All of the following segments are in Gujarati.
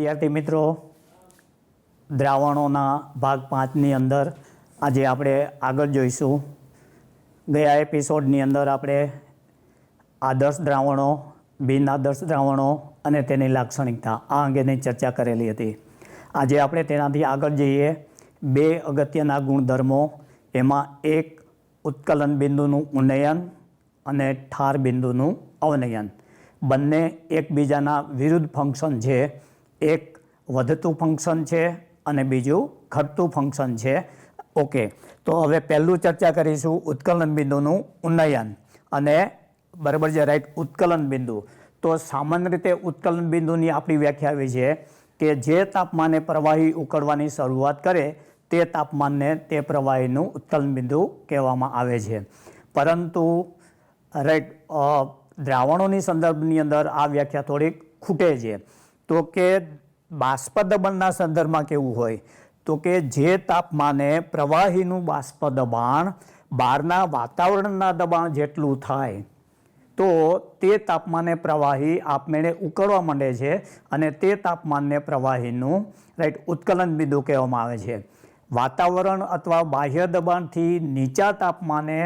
વિદ્યાર્થી મિત્રો, દ્રાવણોના ભાગ 5ની અંદર આજે આપણે આગળ જોઈશું. ગયા એપિસોડની અંદર આપણે આદર્શ દ્રાવણો, બિન આદર્શ દ્રાવણો અને તેની લાક્ષણિકતા આ અંગેની ચર્ચા કરેલી હતી. આજે આપણે તેનાથી આગળ જઈએ. 2 અગત્યના ગુણધર્મો, એમાં એક ઉત્કલન બિંદુનું ઉન્નયન અને ઠાર બિંદુનું અવનયન. બંને એકબીજાના વિરુદ્ધ ફંક્શન છે. એક વધતું ફંક્શન છે અને બીજું ઘટતું ફંક્શન છે. ઓકે, તો હવે પહેલું ચર્ચા કરીશું ઉત્કલન બિંદુનું ઉન્નયન અને બરાબર છે રાઈટ ઉત્કલન બિંદુ. તો સામાન્ય રીતે ઉત્કલન બિંદુની આપણી વ્યાખ્યા એવી છે કે જે તાપમાને પ્રવાહી ઉકળવાની શરૂઆત કરે તે તાપમાનને તે પ્રવાહીનું ઉત્કલન બિંદુ કહેવામાં આવે છે. પરંતુ રાઈટ દ્રાવણોની સંદર્ભની અંદર આ વ્યાખ્યા થોડીક ખૂટે છે. તો કે બાષ્પ દબાણના સંદર્ભમાં કેવું હોય તો કે જે તાપમાને પ્રવાહીનું બાષ્પ દબાણ બહારના વાતાવરણના દબાણ જેટલું થાય તો તે તાપમાને પ્રવાહી આપમેળે ઉકળવા માંડે છે અને તે તાપમાનને પ્રવાહીનું રાઈટ ઉત્કલન બિંદુ કહેવામાં આવે છે. વાતાવરણ અથવા બાહ્ય દબાણથી નીચા તાપમાને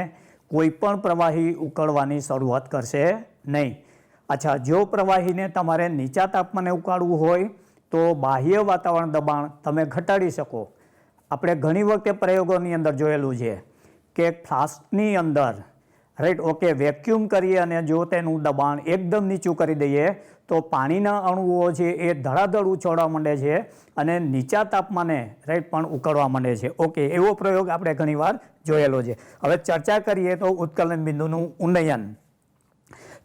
કોઈ પણ પ્રવાહી ઉકળવાની શરૂઆત કરશે નહીં. અચ્છા, જો પ્રવાહીને તમારે નીચા તાપમાને ઉકાળવું હોય તો બાહ્ય વાતાવરણ દબાણ તમે ઘટાડી શકો. આપણે ઘણી વખતે પ્રયોગોની અંદર જોયેલું છે કે ફ્લાસ્કની અંદર રાઈટ ઓકે વેક્યુમ કરીએ અને જો તેનું દબાણ એકદમ નીચું કરી દઈએ તો પાણીના અણુઓ છે એ ધડાધડ ઉછળવા માંડે છે અને નીચા તાપમાને રાઈટ પણ ઉકળવા માંડે છે. ઓકે, એવો પ્રયોગ આપણે ઘણીવાર જોયેલો છે. હવે ચર્ચા કરીએ તો ઉત્કલન બિંદુનું ઉન્નયન.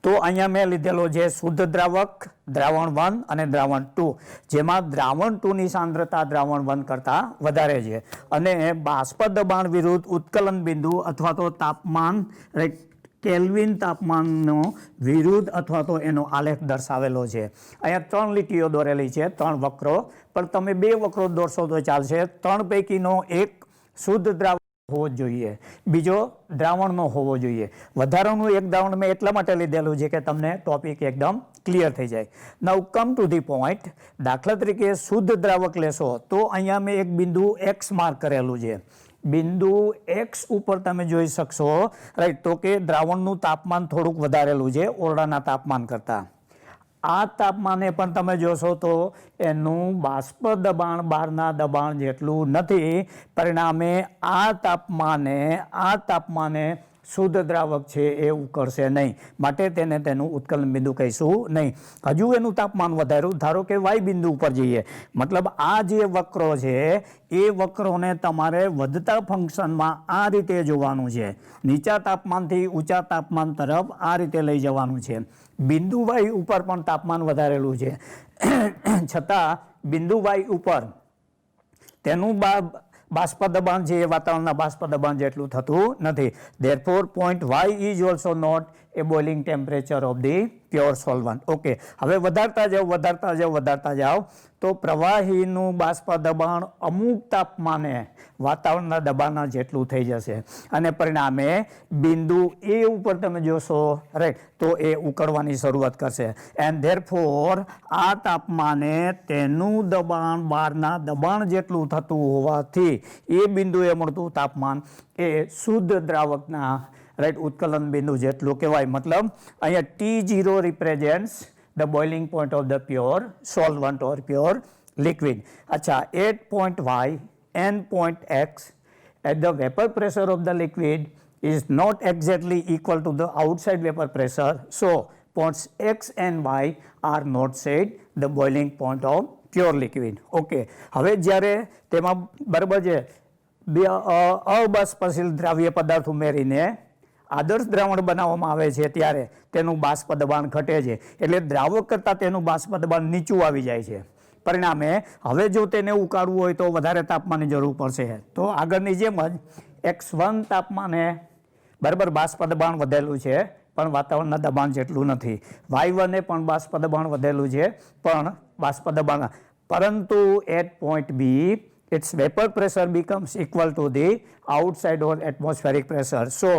તો અહીંયા મેં લીધેલો છે શુદ્ધ દ્રાવક, દ્રાવણ 1 અને દ્રાવણ 2, જેમાં દ્રાવણ 2ની સાંદ્રતા દ્રાવણ 1 કરતાં વધારે છે અને બાષ્પ દબાણ વિરુદ્ધ ઉત્કલન બિંદુ અથવા તો તાપમાન કેલ્વિન તાપમાનનો વિરુદ્ધ અથવા તો એનો આલેખ દર્શાવેલો છે. અહીંયા 3 લીટીઓ દોરેલી છે, 3 વક્રો, પણ તમે 2 વક્રો દોરશો તો ચાલશે. 3 પૈકીનો એક શુદ્ધ દ્રાવક હોવો જોઈએ, બીજો દ્રાવણનો હોવો જોઈએ. વધારાનું એક દ્રાવણ મેં એટલા માટે લીધેલું છે કે તમને ટોપિક એકદમ ક્લિયર થઈ જાય. નાઉ કમ ટુ ધી પોઈન્ટ. દાખલા તરીકે શુદ્ધ દ્રાવક લેશો તો અહીંયા મેં એક બિંદુ એક્સ માર્ક કરેલું છે. બિંદુ એક્સ ઉપર તમે જોઈ શકશો રાઈટ તો કે દ્રાવણનું તાપમાન થોડુંક વધારેલું છે ઓરડાના તાપમાન કરતાં. આ તાપમાને પણ તમે જોશો તો એનું બાષ્પ દબાણ બહારના દબાણ જેટલું નથી. પરિણામે આ તાપમાને શુદ્ધ દ્રાવક છે એ ઉકળશે નહીં, માટે તેને તેનું ઉત્કલન બિંદુ કહીશું નહીં. હજુ એનું તાપમાન વધાર્યું, ધારો કે વાય બિંદુ ઉપર જઈએ, મતલબ આ જે વક્રો છે એ વક્રોને તમારે વધતા ફંક્શનમાં આ રીતે જોવાનું છે. નીચા તાપમાનથી ઊંચા તાપમાન તરફ આ રીતે લઈ જવાનું છે. બિંદુ વાય ઉપર પણ તાપમાન વધારેલું છે, છતાં બિંદુ વાય ઉપર તેનું બાષ્પ દબાણ છે એ વાતાવરણના બાષ્પ દબાણ જેટલું થતું નથી. Therefore, point Y is also not a boiling temperature of the pure solvent. Okay, હવે વધારતા જાઓ તો પ્રવાહીનું બાષ્પ દબાણ અમુક તાપમાને વાતાવરણના દબાણના જેટલું થઈ જશે અને પરિણામે બિંદુ એ ઉપર તમે જોશો રાઈટ તો એ ઉકળવાની શરૂઆત કરશે. એન્ડ ધેરફોર આ તાપમાને તેનું દબાણ બહારના દબાણ જેટલું થતું હોવાથી એ બિંદુએ મળતું તાપમાન એ શુદ્ધ દ્રાવકના રાઈટ ઉત્કલન બિંદુ જેટલું કહેવાય. મતલબ અહીંયા T0 represents the boiling point of the pure solvent or pure liquid. અચ્છા, at point Y and point X at the vapor pressure of the liquid is not exactly equal to the outside vapor pressure. So points X and Y are not said the boiling point of pure liquid. Okay, હવે જ્યારે તેમાં બરાબર છે અબાષ્પશીલ દ્રાવ્ય પદાર્થ ઉમેરીને આદર્શ દ્રાવણ બનાવવામાં આવે છે ત્યારે તેનું બાષ્પ દબાણ ઘટે છે, એટલે દ્રાવક કરતાં તેનું બાષ્પ દબાણ નીચું આવી જાય છે. પરિણામે હવે જો તેને ઉકાળવું હોય તો વધારે તાપમાનની જરૂર પડશે. તો આગળની જેમ જ X1 તાપમાને બરાબર બાષ્પ દબાણ વધેલું છે પણ વાતાવરણના દબાણ જેટલું નથી. Y1 એ પણ બાષ્પ દબાણ વધેલું છે પણ બાષ્પ દબાણ, પરંતુ eight point B its vapor pressure becomes equal to the outside or atmospheric pressure. So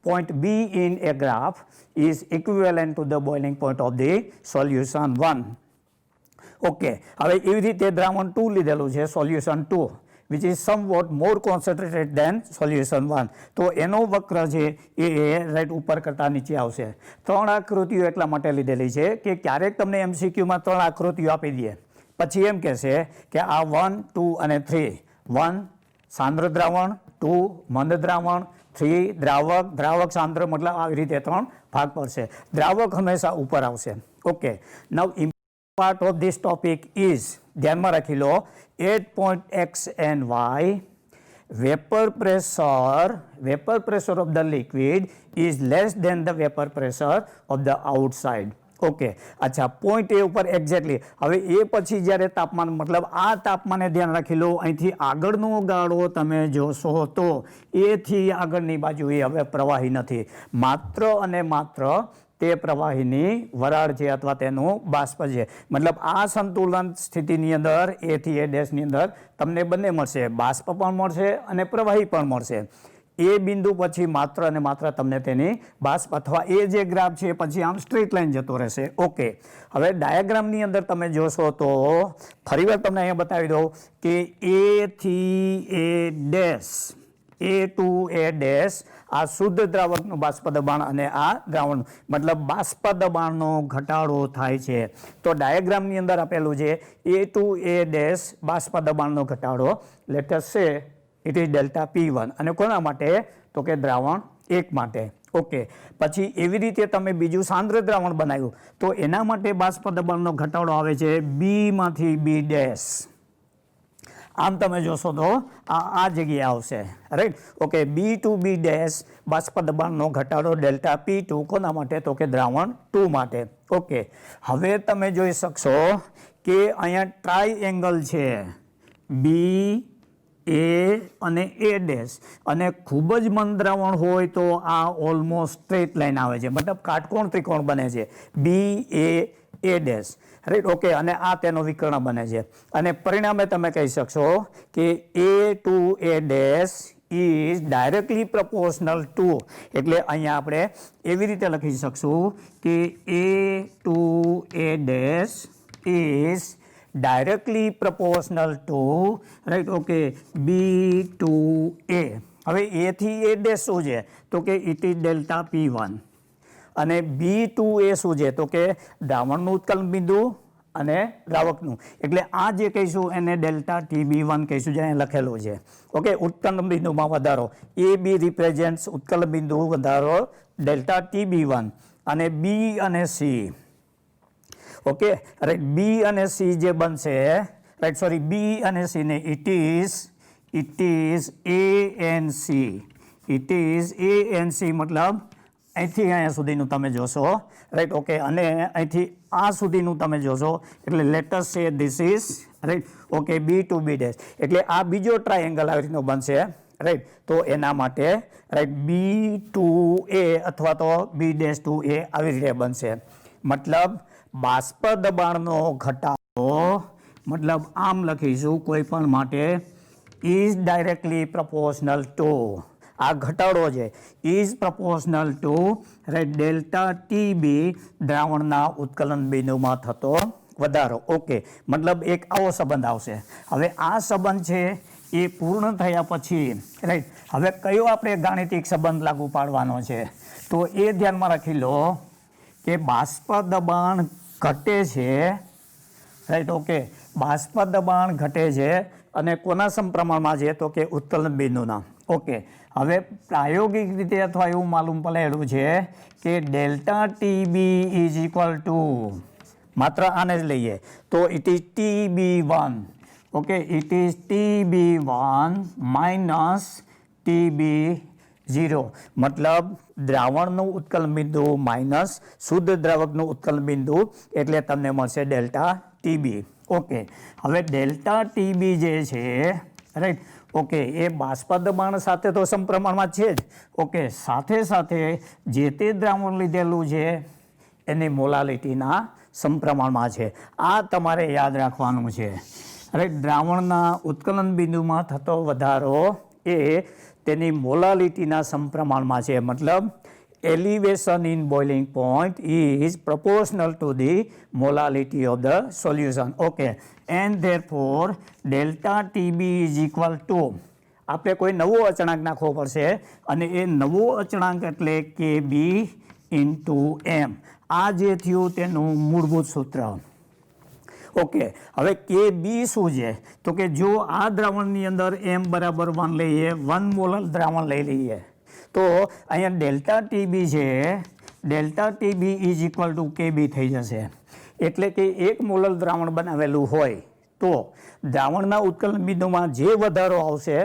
point B in a graph is equivalent to the boiling point of the solution 1. Okay, હવે એવી રીતે દ્રાવણ 2 લીધેલું છે, solution 2, which is somewhat more concentrated than solution 1. તો એનો વક્ર છે એ રાઈટ ઉપર કરતાં નીચે આવશે. 3 આકૃતિઓ એટલા માટે લીધેલી છે કે ક્યારેક તમને MCQમાં 3 આકૃતિઓ આપી દે, પછી એમ કહેશે કે આ 1, 2 અને 3, 1 સાંદ્ર દ્રાવણ, 2 મંદ દ્રાવણ, 3 દ્રાવક, દ્રાવક સાંદ્ર, મતલબ આવી રીતે 3 ભાગ પડશે. દ્રાવક હંમેશા ઉપર આવશે. ઓકે, નવ part of this topic is, ધ્યાનમાં રાખી લો, 8 point X and Y, vapor pressure of the liquid is less than the vapor pressure of the outside. Okay, અચ્છા, પોઈન્ટ એ ઉપર એક્ઝેક્ટલી. હવે એ પછી જ્યારે તાપમાન, મતલબ આ તાપમાને ધ્યાન રાખી લો, અહીંથી આગળનો ગાળો તમે જોશો તો એથી આગળની બાજુ એ હવે પ્રવાહી નથી, માત્ર અને માત્ર તે પ્રવાહીની વરાળ છે અથવા તેનું બાષ્પ છે. મતલબ આ સંતુલન સ્થિતિની અંદર એથી એ ડેશની અંદર તમને બંને મળશે, બાષ્પ પણ મળશે અને પ્રવાહી પણ મળશે. એ બિંદુ પછી માત્ર અને માત્ર તમને તેની બાષ્પ અથવા એ જે ગ્રાફ છે પછી આમ સ્ટ્રેટ લાઈન જતો રહેશે. ઓકે, હવે ડાયાગ્રામની અંદર તમે જોશો તો ફરીવાર તમને અહીંયા બતાવી દઉં કે એ થી A dash, A to A dash, આ શુદ્ધ દ્રાવકનું બાષ્પ દબાણ અને આ દ્રાવણ, મતલબ બાષ્પ દબાણનો ઘટાડો થાય છે. તો ડાયાગ્રામની અંદર આપેલું છે એ ટુ એ ડેશ બાષ્પ દબાણનો ઘટાડો, લેટ અસ સે ઇટ ઇઝ ડેલ્ટા P1, અને કોના માટે? તો કે દ્રાવણ 1 માટે. ઓકે, પછી એવી રીતે તમે બીજું સાંદ્ર દ્રાવણ બનાવ્યું તો એના માટે બાષ્પ દબાણનો ઘટાડો આવે છે B માંથી B ડેશ. આમ તમે જોશો તો આ જગ્યાએ આવશે, right. Okay, B to B dash બાષ્પ દબાણનો ઘટાડો ડેલ્ટા P2, કોના માટે? તો કે દ્રાવણ 2 માટે. ઓકે, હવે તમે જોઈ શકશો કે અહીંયા ટ્રાયએંગલ છે B, A અને A ડેશ, અને ખૂબ જ મંદ દ્રાવણ હોય તો આ ઓલમોસ્ટ સ્ટ્રેટ લાઈન આવે છે, મતલબ કાટકોણ ત્રિકોણ બને છે B, A dash, right. Okay, અને આ તેનો વિકર્ણ બને છે, અને પરિણામે તમે કહી શકશો કે A to A dash is directly proportional to, એટલે અહીંયા આપણે એવી રીતે લખી શકશું કે A to A dash is directly proportional to, right, okay, B to A. હવે A થી A ડેશ શું છે? તો કે it is delta P1, અને B to A શું છે? તો કે દ્રાવણનું ઉત્કલન બિંદુ અને દ્રાવકનું, એટલે આ જે કહીશું એને ડેલ્ટા TB1 કહીશું, જે અહીંયા લખેલું છે. ઓકે, ઉત્કલન બિંદુમાં વધારો, એ B રિપ્રેઝેન્ટ્સ ઉત્કલન બિંદુ વધારો ડેલ્ટા TB1, અને B અને C. ઓકે, રાઈટ, B અને C જે બનશે, રાઈટ, સોરી, B અને C ને it is A and C, it is A and C, મતલબ અહીંથી અહીંયા સુધીનું તમે જોશો, રાઈટ. ઓકે, અને અહીંથી આ સુધીનું તમે જોશો, એટલે let us say this is, right. Okay, B to B dash, એટલે આ બીજો ટ્રાયેંગલ આવી રીતનો બનશે, રાઈટ. તો એના માટે રાઈટ B ટુ A અથવા તો B ડેશ ટુ A આવી રીતે બનશે. મતલબ બાષ્પ દબાણનો ઘટાડો, મતલબ આમ લખીશું કોઈ પણ માટે, ઇઝ ડાયરેક્ટલી પ્રપોર્શનલ ટુ, આ ઘટાડો છે is proportional two, right, delta TB દ્રાવણના ઉત્કલન બિંદુમાં થતો વધારો. ઓકે, મતલબ એક આવો સંબંધ આવશે. હવે આ સંબંધ છે એ પૂર્ણ થયા પછી, રાઈટ, હવે કયો આપણે ગાણિતિક સંબંધ લાગુ પાડવાનો છે? તો એ ધ્યાનમાં રાખી લો કે બાષ્પ દબાણ ઘટે છે, રાઈટ. ઓકે, બાષ્પ દબાણ ઘટે છે અને કોના સમપ્રમાણમાં છે? તો કે ઉત્કલન બિંદુના. ઓકે, હવે પ્રાયોગિક રીતે અથવા એવું માલુમ પડેલું છે કે delta TB is equal two, માત્ર આને જ લઈએ તો it is TB1. Okay, it is TB1 minus TB0, મતલબ દ્રાવણનું ઉત્કલન બિંદુ માઇનસ શુદ્ધ દ્રાવકનું ઉત્કલન બિંદુ, એટલે તમને મળશે ડેલ્ટા TB. ઓકે, હવે ડેલ્ટા TB જે છે, રાઈટ. ઓકે, એ બાષ્પ દબાણ સાથે તો સમપ્રમાણમાં છે જ. ઓકે, સાથે સાથે જે તે દ્રાવણ લીધેલું છે એની મોલાલિટીના સમપ્રમાણમાં છે. આ તમારે યાદ રાખવાનું છે, રાઈટ. દ્રાવણના ઉત્કલન બિંદુમાં થતો વધારો એ તેની મોલાલિટીના સમપ્રમાણમાં છે, મતલબ elevation in boiling point is proportional to the molality of the solution. Okay, and therefore delta TB is equal to, આપણે કોઈ નવો અચળાંક નાખવો પડશે અને એ નવો અચળાંક એટલે KB ઇન્ટુ M. આ જે થયું તેનું મૂળભૂત સૂત્ર. ઓકે, હવે KB શું છે? તો કે જો આ દ્રાવણની અંદર M બરાબર 1 લઈએ, 1 મોલર દ્રાવણ લઈ લઈએ, તો અહીંયા ડેલ્ટા TB છે, delta TB is equal to KB થઈ જશે. એટલે કે 1 મોલર દ્રાવણ બનાવેલું હોય તો દ્રાવણના ઉત્કલન બિંદુમાં જે વધારો આવશે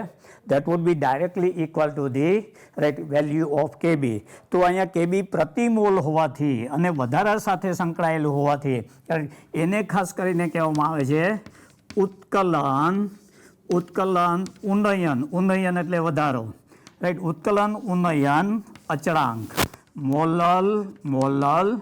that would be directly equal to the right value of KB. તો અહીંયા KB પ્રતિ મોલ હોવાથી અને વધારા સાથે સંકળાયેલું હોવાથી એને ખાસ કરીને કહેવામાં આવે છે ઉત્કલન, ઉત્કલન ઉન્નયન, ઉન્નયન એટલે વધારો, રાઈટ, ઉત્કલન ઉન્નયન અચળાંક, molal, molal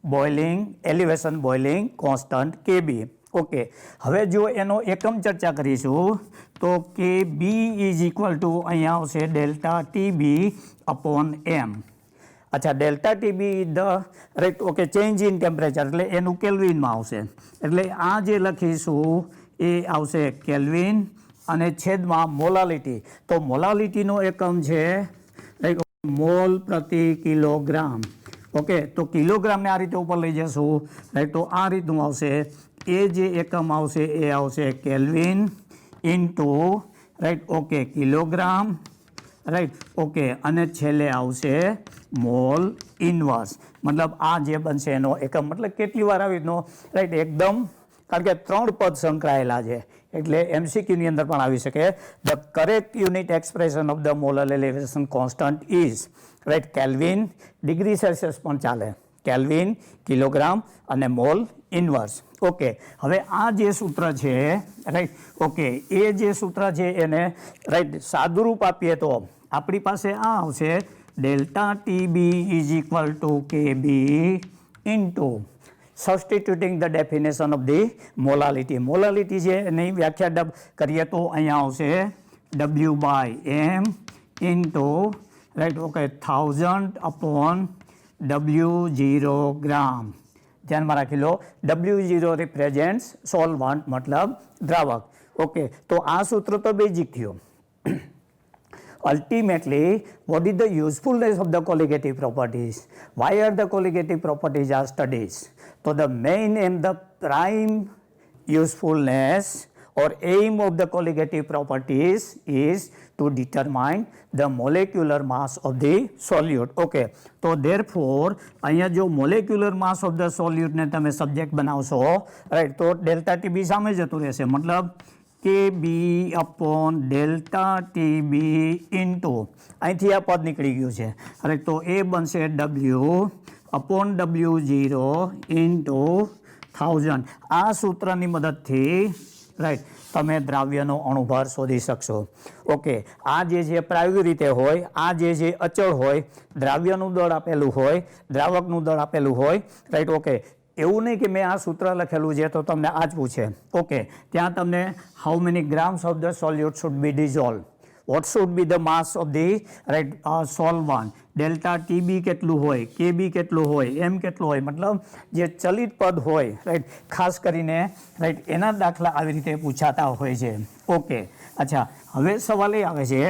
boiling, elevation boiling constant KB. Okay, હવે જો એનો એકમ ચર્ચા કરીશું તો KB ઇઝ ઇક્વલ ટુ અહીંયા આવશે ડેલ્ટા TB અપોન M. અચ્છા, delta TB the right, okay, change in temperature એટલે એનું કેલ્વિનમાં આવશે. એટલે આ જે લખીશું એ આવશે કેલ્વિન અને છેદમાં મોલાલિટી. તો મોલાલિટીનો એકમ છે રાઈટ મોલ પ્રતિ કિલોગ્રામ. ઓકે, તો કિલોગ્રામને આ રીતે ઉપર લઈ જશું રાઈટ, તો આ રીતનું આવશે. એ જે એકમ આવશે એ આવશે kelvin into right, okay, kilogram, right, okay, અને છેલ્લે આવશે મોલ ઇન્વર્સ. મતલબ આ જે બનશે એનો એકમ, મતલબ કેટલી વાર આવી રીતનો રાઈટ, એકદમ, કારણ કે 3 પદ સંકળાયેલા છે એટલે MCQની અંદર પણ આવી શકે. The correct unit expression of the molar elevation constant is right kelvin, degree Celsius પણ ચાલે, કેલ્વિન, કિલોગ્રામ અને મોલ ઇન્વર્સ. ઓકે, હવે આ જે સૂત્ર છે રાઈટ, ઓકે, એ જે સૂત્ર છે એને રાઈટ સાદુરૂપ આપીએ તો આપણી પાસે આ આવશે delta TB is equal to KB into substituting the definition of the molality. Molality છે એની વ્યાખ્યા કરીએ તો અહીંયા આવશે W/M into right, okay, 1000 upon W0 gram. ધ્યાનમાં રાખી લો, W0 રિપ્રેઝેન્ટ્સ સોલ્વન્ટ મતલબ દ્રાવક. ઓકે, તો આ સૂત્ર તો બેઝિક થયું. Ultimately, what is the usefulness of the colligative properties? Why are the colligative properties are studied? So the main aim, the prime usefulness or aim of the colligative properties is to determine the molecular mass of the solute. Okay, so therefore અહીંયા જો molecular mass of the solute ને તમે સબ્જેક્ટ બનાવશો રાઈટ, તો ડેલ્ટા TB સામે જતું રહેશે, મતલબ KB upon delta TB into અહીંથી આ પદ નીકળી ગયું છે રાઈટ, તો એ બનશે W અપોન W0 ઇન્ટુ 1000. આ સૂત્રની મદદથી રાઈટ તમે દ્રાવ્યનો અણુભાર શોધી શકશો. ઓકે, આ જે છે પ્રાયોગિક રીતે હોય, આ જે છે અચળ હોય, દ્રાવ્યનું દળ આપેલું હોય, દ્રાવકનું દળ આપેલું હોય રાઈટ. ઓકે, એવું નહીં કે મેં આ સૂત્ર લખેલું છે તો તમને આ જ પૂછે. ઓકે, ત્યાં તમને how many grams of the સોલ્યુટ should be dissolve, what should be the mass of the right solvent, delta TB કેટલું હોય, KB કેટલું હોય, M કેટલું હોય, મતલબ જે ચલિત પદ હોય રાઈટ, ખાસ કરીને રાઈટ એના દાખલા આવી રીતે પૂછાતા હોય છે. ઓકે, અચ્છા, હવે સવાલ એ આવે છે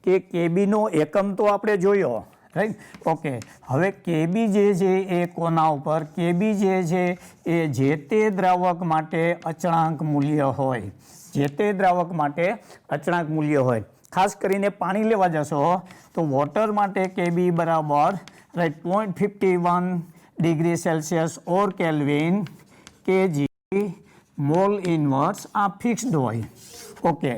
કે KBનો એકમ તો આપણે જોયો રાઈટ. ઓકે, હવે KB જે છે એ કોના ઉપર, KB જે છે એ જે તે દ્રાવક માટે અચળાંક મૂલ્ય હોય, જે તે દ્રાવક માટે અચળાંક મૂલ્ય હોય. ખાસ કરીને પાણી લેવા જશો તો વોટર માટે KB બરાબર રાઈટ 0.51 ડિગ્રી સેલ્સિયસ ઓર કેલ્વિન KG મોલ ઇન્વર્સ આ ફિક્સ્ડ હોય. ઓકે,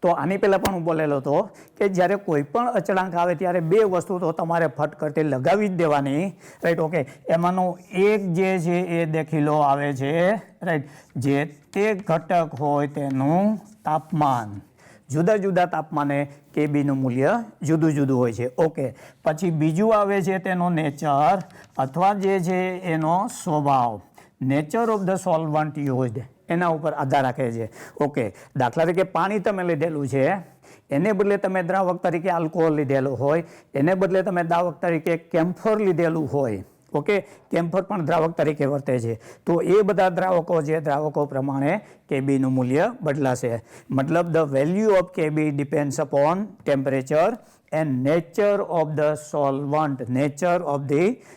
તો આની પહેલાં પણ હું બોલેલો હતો કે જ્યારે કોઈ પણ અચળાંક આવે ત્યારે બે વસ્તુ તો તમારે ફટકરતે લગાવી જ દેવાની રાઈટ. ઓકે, એમાંનો એક જે છે એ દાખલો આવે છે રાઈટ, જે તે ઘટક હોય તેનું તાપમાન. જુદા જુદા તાપમાને KBનું મૂલ્ય જુદું જુદું હોય છે. ઓકે, પછી બીજું આવે છે તેનો નેચર અથવા જે છે એનો સ્વભાવ, nature of the solvent used એના ઉપર આધાર રાખે છે. ઓકે, દાખલા તરીકે પાણી તમે લીધેલું છે, એને બદલે તમે દ્રાવક તરીકે આલ્કોહોલ લીધેલું હોય, એને બદલે તમે દ્રાવક તરીકે કેમ્ફર લીધેલું હોય, ઓકે, કેમ્ફર પણ દ્રાવક તરીકે વર્તે છે, તો એ બધા દ્રાવકો જે દ્રાવકો પ્રમાણે કેબીનું મૂલ્ય બદલાશે. મતલબ the value of KB depends upon temperature and nature of the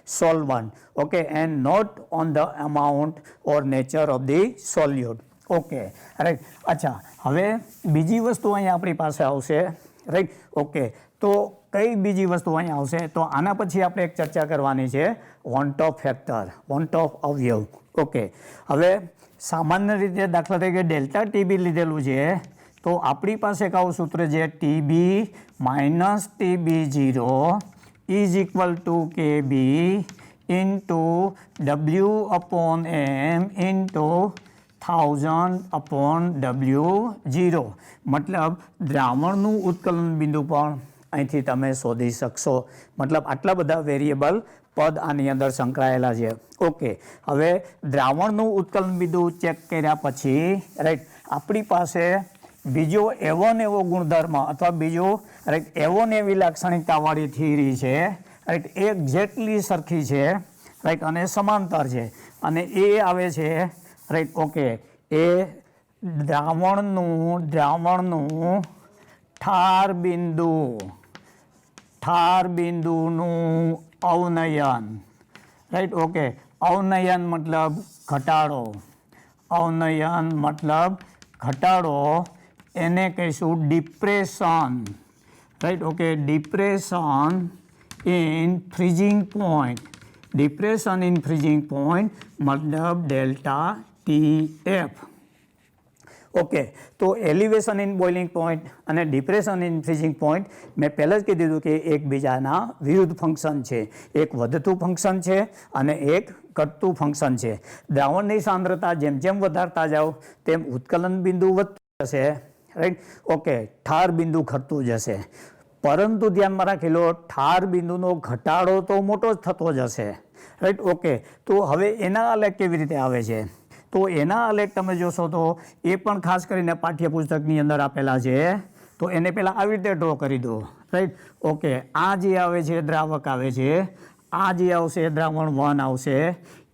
solvent, okay, and not on the amount or nature of the solute, okay, right. અચ્છા, હવે બીજી વસ્તુ અહીંયા આપણી પાસે આવશે, રાઈટ, ઓકે. તો કઈ બીજી વસ્તુ અહીંયા આવશે? તો આના પછી આપણે એક ચર્ચા કરવાની છે want of factor, want of અવયવ, ઓકે. હવે સામાન્ય રીતે દાખલા તરીકે ડેલ્ટા ટીબી લીધેલું છે, તો આપણી પાસે એક આવું સૂત્ર છે TB minus TB0 is equal to KB into W/M into 1000/W0. મતલબ દ્રાવણનું ઉત્કલન બિંદુ પણ અહીંથી તમે શોધી શકશો. મતલબ આટલા બધા વેરિયેબલ પદ આની અંદર સંકળાયેલા છે, ઓકે. હવે દ્રાવણનું ઉત્કલન બિંદુ ચેક કર્યા પછી, રાઈટ, આપણી પાસે બીજો એવો ને એવો ગુણધર્મ અથવા બીજો, રાઈટ, એવો ને એવી લાક્ષણિકતાવાળી થિયરી છે, રાઈટ, એક્ઝેક્ટલી સરખી છે, રાઈટ, અને સમાંતર છે, અને એ આવે છે, રાઈટ, ઓકે, એ દ્રાવણનું ઠાર બિંદુનું અવનયન, રાઈટ, ઓકે. અવનયન મતલબ ઘટાડો, અવનયન મતલબ ઘટાડો, એને કહીશું depression, right, okay. Depression in freezing point, depression in freezing point મતલબ ડેલ્ટા TF, ઓકે. તો એલિવેશન ઇન બોઇલિંગ પોઈન્ટ અને ડિપ્રેશન ઇન ફ્રીઝિંગ પોઈન્ટ મેં પહેલાં જ કહી દીધું કે એકબીજાના વિરુદ્ધ ફંક્શન છે. એક વધતું ફંક્શન છે અને એક ઘટતું ફંક્શન છે. દ્રાવણની સાંદ્રતા જેમ જેમ વધારતા જાઓ તેમ ઉત્કલન બિંદુ વધતું જશે, રાઈટ, ઓકે. ઠાર બિંદુ ઘટતું જશે, પરંતુ ધ્યાનમાં રાખી લો ઠાર બિંદુનો ઘટાડો તો મોટો જ થતો જશે, રાઈટ, ઓકે. તો હવે એના આલેખ કેવી રીતે આવે છે? તો એના આલેખ તમે જોશો તો એ પણ ખાસ કરીને પાઠ્યપુસ્તકની અંદર આપેલા છે. તો એને પહેલાં આવી રીતે ડ્રો કરી દો, રાઈટ, ઓકે. આ જે આવે છે દ્રાવક આવે છે, આ જે આવશે દ્રાવણ 1 આવશે,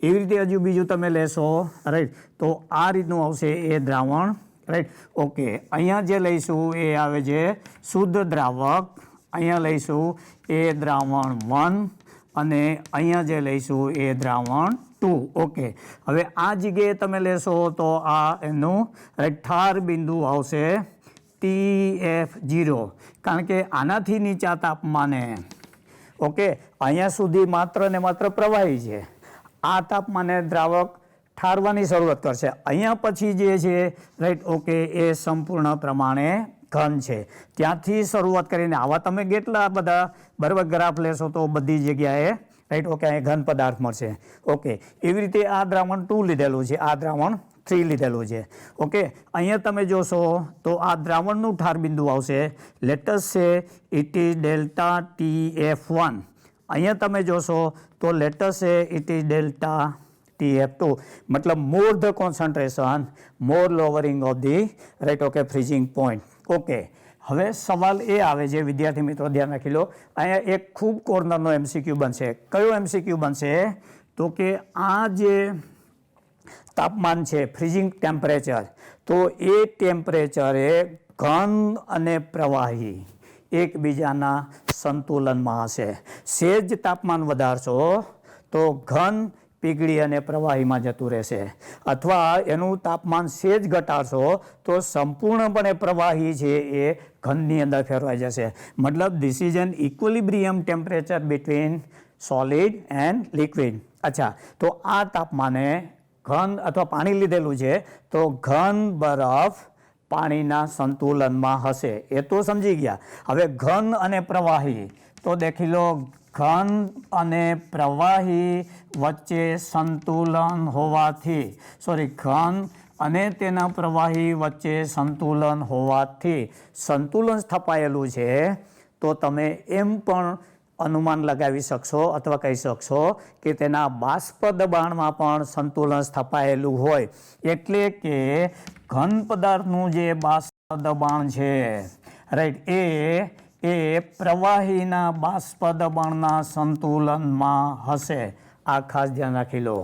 એવી રીતે હજુ બીજું તમે લેશો, રાઈટ, તો આ રીતનું આવશે એ દ્રાવણ, રાઈટ, ઓકે. અહીંયા જે લઈશું એ આવે છે શુદ્ધ દ્રાવક, અહીંયા લઈશું એ દ્રાવણ 1 અને અહીંયા જે લઈશું એ દ્રાવણ 2, ઓકે. હવે આ જગ્યાએ તમે લેશો તો આ એનું ઠાર બિંદુ આવશે TF0, કારણ કે આનાથી નીચા તાપમાને, ઓકે, અહીંયા સુધી માત્ર ને માત્ર પ્રવાહી છે, આ તાપમાને દ્રાવક ઠારવાની શરૂઆત કરશે. અહીંયા પછી જે છે, રાઈટ, ઓકે, એ સંપૂર્ણ પ્રમાણે ઘન છે. ત્યાંથી શરૂઆત કરીને આવા તમે કેટલા બધા બરાબર ગ્રાફ લેશો તો બધી જગ્યાએ, રાઈટ, ઓકે, અહીં ઘન પદાર્થ મળશે, ઓકે. એવી રીતે આ દ્રાવણ 2 લીધેલું છે, આ દ્રાવણ 3 લીધેલું છે, ઓકે. અહીંયા તમે જોશો તો આ દ્રાવણનું ઠાર બિંદુ આવશે, લેટસ સે ઇટ ઇઝ ડેલ્ટા TF1. અહીંયા તમે જોશો તો લેટસ સે ઇટ ઇઝ ડેલ્ટા TF2, મતલબ more the concentration, more lowering of the, right, okay, freezing point, okay. હવે સવાલ એ આવે છે, વિદ્યાર્થી મિત્રો ધ્યાન રાખી લો, અહીંયા એક ખૂબ કોર્નરનો MCQ બનશે. કયો MCQ બનશે? તો કે આ જે તાપમાન છે ફ્રીઝિંગ ટેમ્પરેચર, તો એ ટેમ્પરેચરે ઘન અને પ્રવાહી એકબીજાના સંતુલનમાં હશે. સેજ તાપમાન વધારશો તો ઘન પીગળી અને પ્રવાહીમાં જતું રહેશે, અથવા એનું તાપમાન સેજ ઘટાડશો તો સંપૂર્ણપણે પ્રવાહી છે એ ઘનની અંદર ફેરવાઈ જશે. મતલબ this is an equilibrium temperature between solid and liquid. અચ્છા, તો આ તાપમાને ઘન અથવા પાણી લીધેલું છે, તો ઘન બરફ પાણીના સંતુલનમાં હશે, એ તો સમજી ગયા. હવે ઘન અને પ્રવાહી, તો દેખી લો ઘન અને પ્રવાહી વચ્ચે સંતુલન હોવાથી, ઘન અને તેના પ્રવાહી વચ્ચે સંતુલન હોવાથી સંતુલન સ્થપાયેલું છે, તો તમે એમ પણ અનુમાન લગાવી શકશો અથવા કહી શકશો કે તેના બાષ્પ દબાણમાં પણ સંતુલન સ્થપાયેલું હોય. એટલે કે ઘન પદાર્થનું જે બાષ્પ દબાણ છે, રાઈટ એ પ્રવાહીના બાષ્પ દબાણના સંતુલનમાં હશે. આ ખાસ ધ્યાન રાખી લો.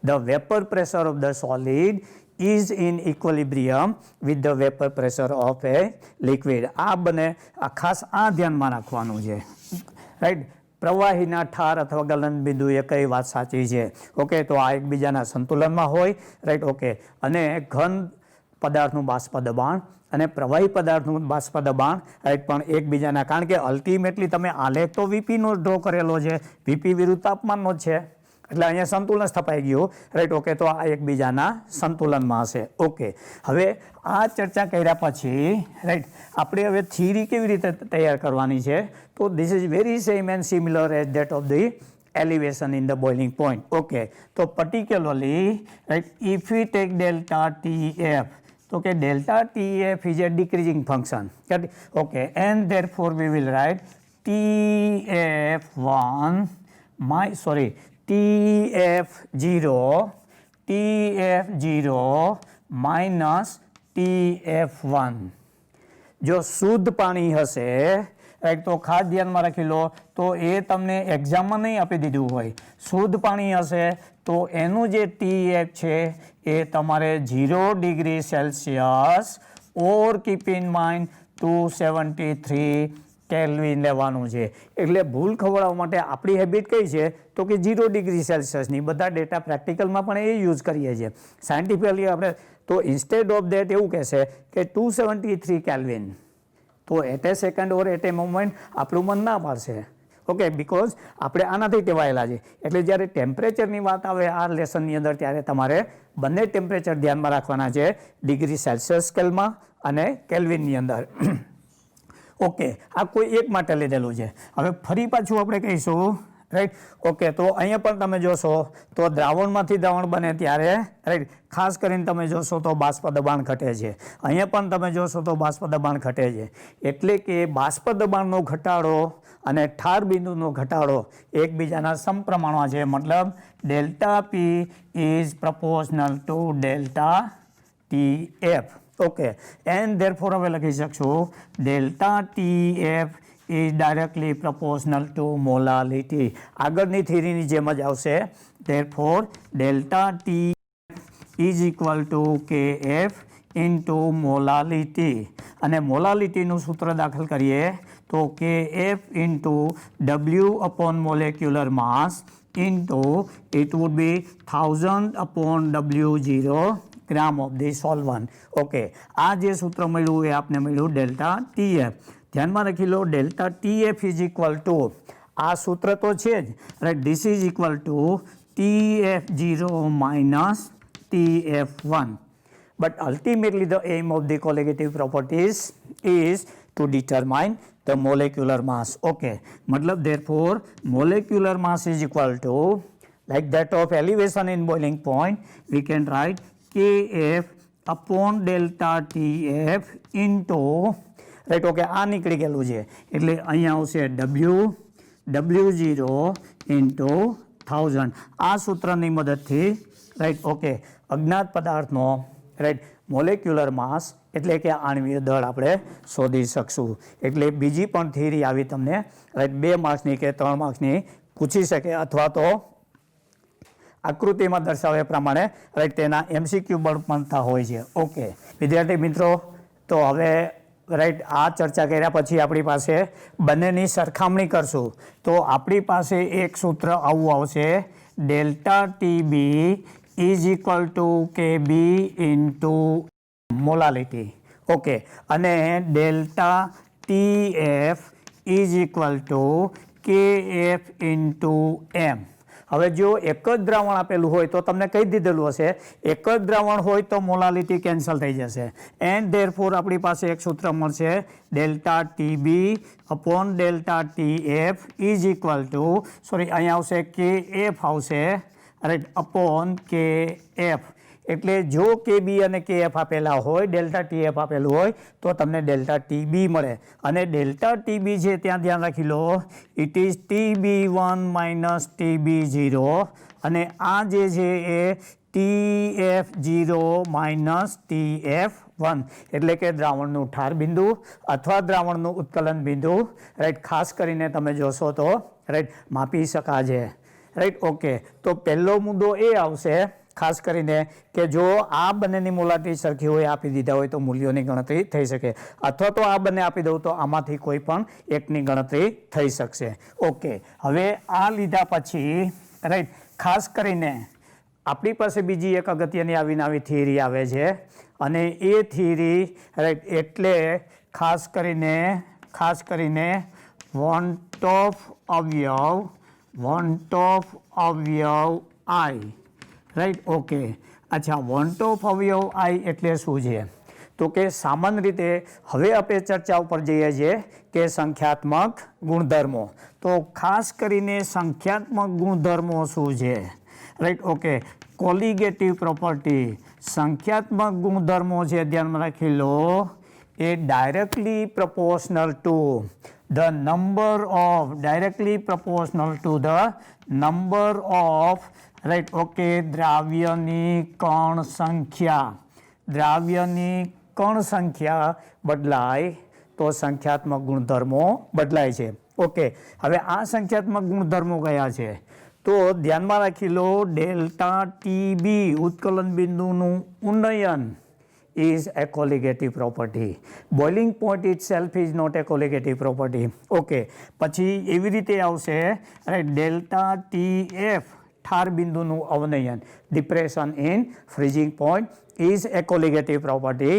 The vapour pressure of the solid is in equilibrium with the vapour pressure of a liquid. આ બને ખાસ આ ધ્યાનમાં રાખવાનું છે. રાઈટ, પ્રવાહીના ઠાર અથવા ગલન બિંદુએ કઈ વાત સાચી છે. ઓકે, તો આ એકબીજાના સંતુલનમાં હોય. Right, okay. અને ઘન પદાર્થનું બાષ્પ દબાણ અને પ્રવાહી પદાર્થનું બાષ્પ દબાણ રાઈટ પણ એકબીજાના, કારણ કે અલ્ટિમેટલી તમે આલેખ તો વીપીનો ડ્રો કરેલો છે, વીપી વિરુદ્ધ તાપમાનનો જ છે, એટલે અહીંયા સંતુલન સ્થપાઈ ગયું. Right, okay. તો આ એકબીજાના સંતુલનમાં હશે. ઓકે, હવે આ ચર્ચા કર્યા પછી રાઈટ આપણે હવે થિયરી કેવી રીતે તૈયાર કરવાની છે. તો this is very same and similar as that of the elevation in the boiling point. Okay, so particularly right, if we take delta TF, so okay, delta TF is a decreasing function. Okay, and therefore we will write TF1 TF0 minus TF1. જો શુદ્ધ પાણી હશે રાઈટ, તો ખાસ ધ્યાનમાં રાખી લો, તો એ તમને એક્ઝામમાં નહીં આપી દીધું હોય. શુદ્ધ પાણી હશે તો એનું જે TF છે એ તમારે 0 degree Celsius or keep in mind 273 kelvin લેવાનું છે. એટલે ભૂલ ખવડાવવા માટે આપણી હેબિટ કઈ છે તો કે 0 ડિગ્રી સેલ્સિયસની. બધા ડેટા પ્રેક્ટિકલમાં પણ એ યુઝ કરીએ છીએ. સાયન્ટિફિકલી આપણે તો ઇન્સ્ટેડ ઓફ ધેટ એવું કહેશે કે 273 કેલ્વિન. તો at a second or at a moment આપણું મન ના પાડશે. ઓકે, બિકોઝ આપણે આનાથી ટેવાયેલા છે. એટલે જ્યારે ટેમ્પરેચરની વાત આવે આ લેસનની અંદર ત્યારે તમારે બંને ટેમ્પરેચર ધ્યાનમાં રાખવાના છે, ડિગ્રી સેલ્સિયસ સ્કેલમાં અને કેલ્વિનની અંદર. ઓકે, આ કોઈ એક માટે લીધેલું છે. હવે ફરી પાછું આપણે કહીશું રાઈટ. ઓકે, તો અહીંયા પણ તમે જોશો તો દ્રાવણમાંથી દ્રાવણ બને ત્યારે રાઈટ ખાસ કરીને તમે જોશો તો બાષ્પ દબાણ ઘટે છે. અહીંયા પણ તમે જોશો તો બાષ્પ દબાણ ઘટે છે. એટલે કે બાષ્પ દબાણનો ઘટાડો અને ઠાર બિંદુનો ઘટાડો એકબીજાના સમપ્રમાણમાં છે. મતલબ delta P is proportional to delta TF. Okay, and therefore હવે લખી શકશું delta TF is directly proportional to molality. આગળની થિયરીની જેમ જ આવશે. therefore delta T is equal to KF into molality. અને મોલાલિટીનું સૂત્ર દાખલ કરીએ તો KF into W upon molecular mass into it would be 1000 upon W0 gram of the solvent. Okay, આ જે સૂત્ર મળ્યું એ આપને મળ્યું ડેલ્ટા TF. ધ્યાનમાં રાખી લો delta TF is equal to આ સૂત્ર તો છે જ right. This is equal to TF0 minus TF1. But ultimately the aim of the colligative properties is to determine the molecular mass. Okay, મતલબ therefore molecular mass is equal to like that of elevation in boiling point, we can write KF upon delta TF into right. Okay, આ નીકળી ગયેલું છે એટલે અહીંયા આવશે W0 ઇન્ટુ 1000. આ સૂત્રની મદદથી રાઈટ. ઓકે, અજ્ઞાત પદાર્થનો રાઈટ મોલેક્યુલર માસ એટલે કે આણ્વીય દળ આપણે શોધી શકશું. એટલે બીજી પણ થિયરી આવી તમને રાઈટ 2 માર્ક્સની કે 3 માર્ક્સની પૂછી શકે અથવા તો આકૃતિમાં દર્શાવ્યા પ્રમાણે રાઈટ તેના MCQ બનતા હોય છે. ઓકે વિદ્યાર્થી મિત્રો, તો હવે રાઈટ આ ચર્ચા કર્યા પછી આપણી પાસે બંનેની સરખામણી કરશું. તો આપણી પાસે એક સૂત્ર આવું આવશે delta TB is equal to KB into molality. Okay, અને delta TF is equal to KF into M. હવે જો એક જ દ્રાવણ આપેલું હોય તો તમને કહી દીધેલું હશે એક જ દ્રાવણ હોય તો મોલાલિટી કેન્સલ થઈ જશે. એન્ડ ધેરફોર આપણી પાસે એક સૂત્ર મળશે delta TB upon delta TF is equal two અહીંયા આવશે KF આવશે રાઈટ અપોન KF. એટલે જો KB અને KF આપેલા હોય ડેલ્ટા TF આપેલું હોય તો તમને ડેલ્ટા TB મળે. અને ડેલ્ટા TB છે ત્યાં ધ્યાન રાખી લો it is TB1 minus TB0 અને આ જે છે એ TF0 માઇનસ TF1. 1 એટલે કે દ્રાવણનું ઠાર બિંદુ અથવા દ્રાવણનું ઉત્કલન બિંદુ, રાઈટ. ખાસ કરીને તમે જોશો તો રાઈટ માપી શકાશે, રાઈટ. ઓકે, તો પહેલો મુદ્દો એ આવશે ખાસ કરીને કે જો આ બંનેની મોલાટી સરખી હોય આપી દીધા હોય તો મૂલ્યોની ગણતરી થઈ શકે, અથવા તો આ બંને આપી દઉં તો આમાંથી કોઈ પણ એકની ગણતરી થઈ શકશે. ઓકે, હવે આ લીધા પછી રાઈટ ખાસ કરીને આપણી પાસે બીજી એક અગત્યની આવી થિયરી આવે છે, અને એ થિયરી રાઈટ એટલે ખાસ કરીને વોન્ટ ઓફ અવયવ આઈ, રાઈટ. ઓકે, અચ્છા, વોન્ટ ઓફ અવયવ આઈ એટલે શું છે? તો કે સામાન્ય રીતે હવે આપણે ચર્ચા ઉપર જઈએ છીએ કે સંખ્યાત્મક ગુણધર્મો. તો ખાસ કરીને સંખ્યાત્મક ગુણધર્મો શું છે? રાઈટ. ઓકે, કોલિગેટિવ પ્રોપર્ટી સંખ્યાત્મક ગુણધર્મો છે, ધ્યાનમાં રાખી લો, એ directly proportional to the number of right. Okay, દ્રાવ્યની કણ સંખ્યા બદલાય તો સંખ્યાત્મક ગુણધર્મો બદલાય છે. ઓકે, હવે આ સંખ્યાત્મક ગુણધર્મો કયા છે? તો ધ્યાનમાં રાખી લો, ડેલ્ટા ટીબી ઉત્કલન બિંદુનું ઉન્નયન is a colligative property. Boiling point itself is not a colligative property. Okay, પછી એવી રીતે આવશે રાઈટ, ડેલ્ટા ટીએફ ઠાર બિંદુનું અવનયન, depression in freezing point is a colligative property.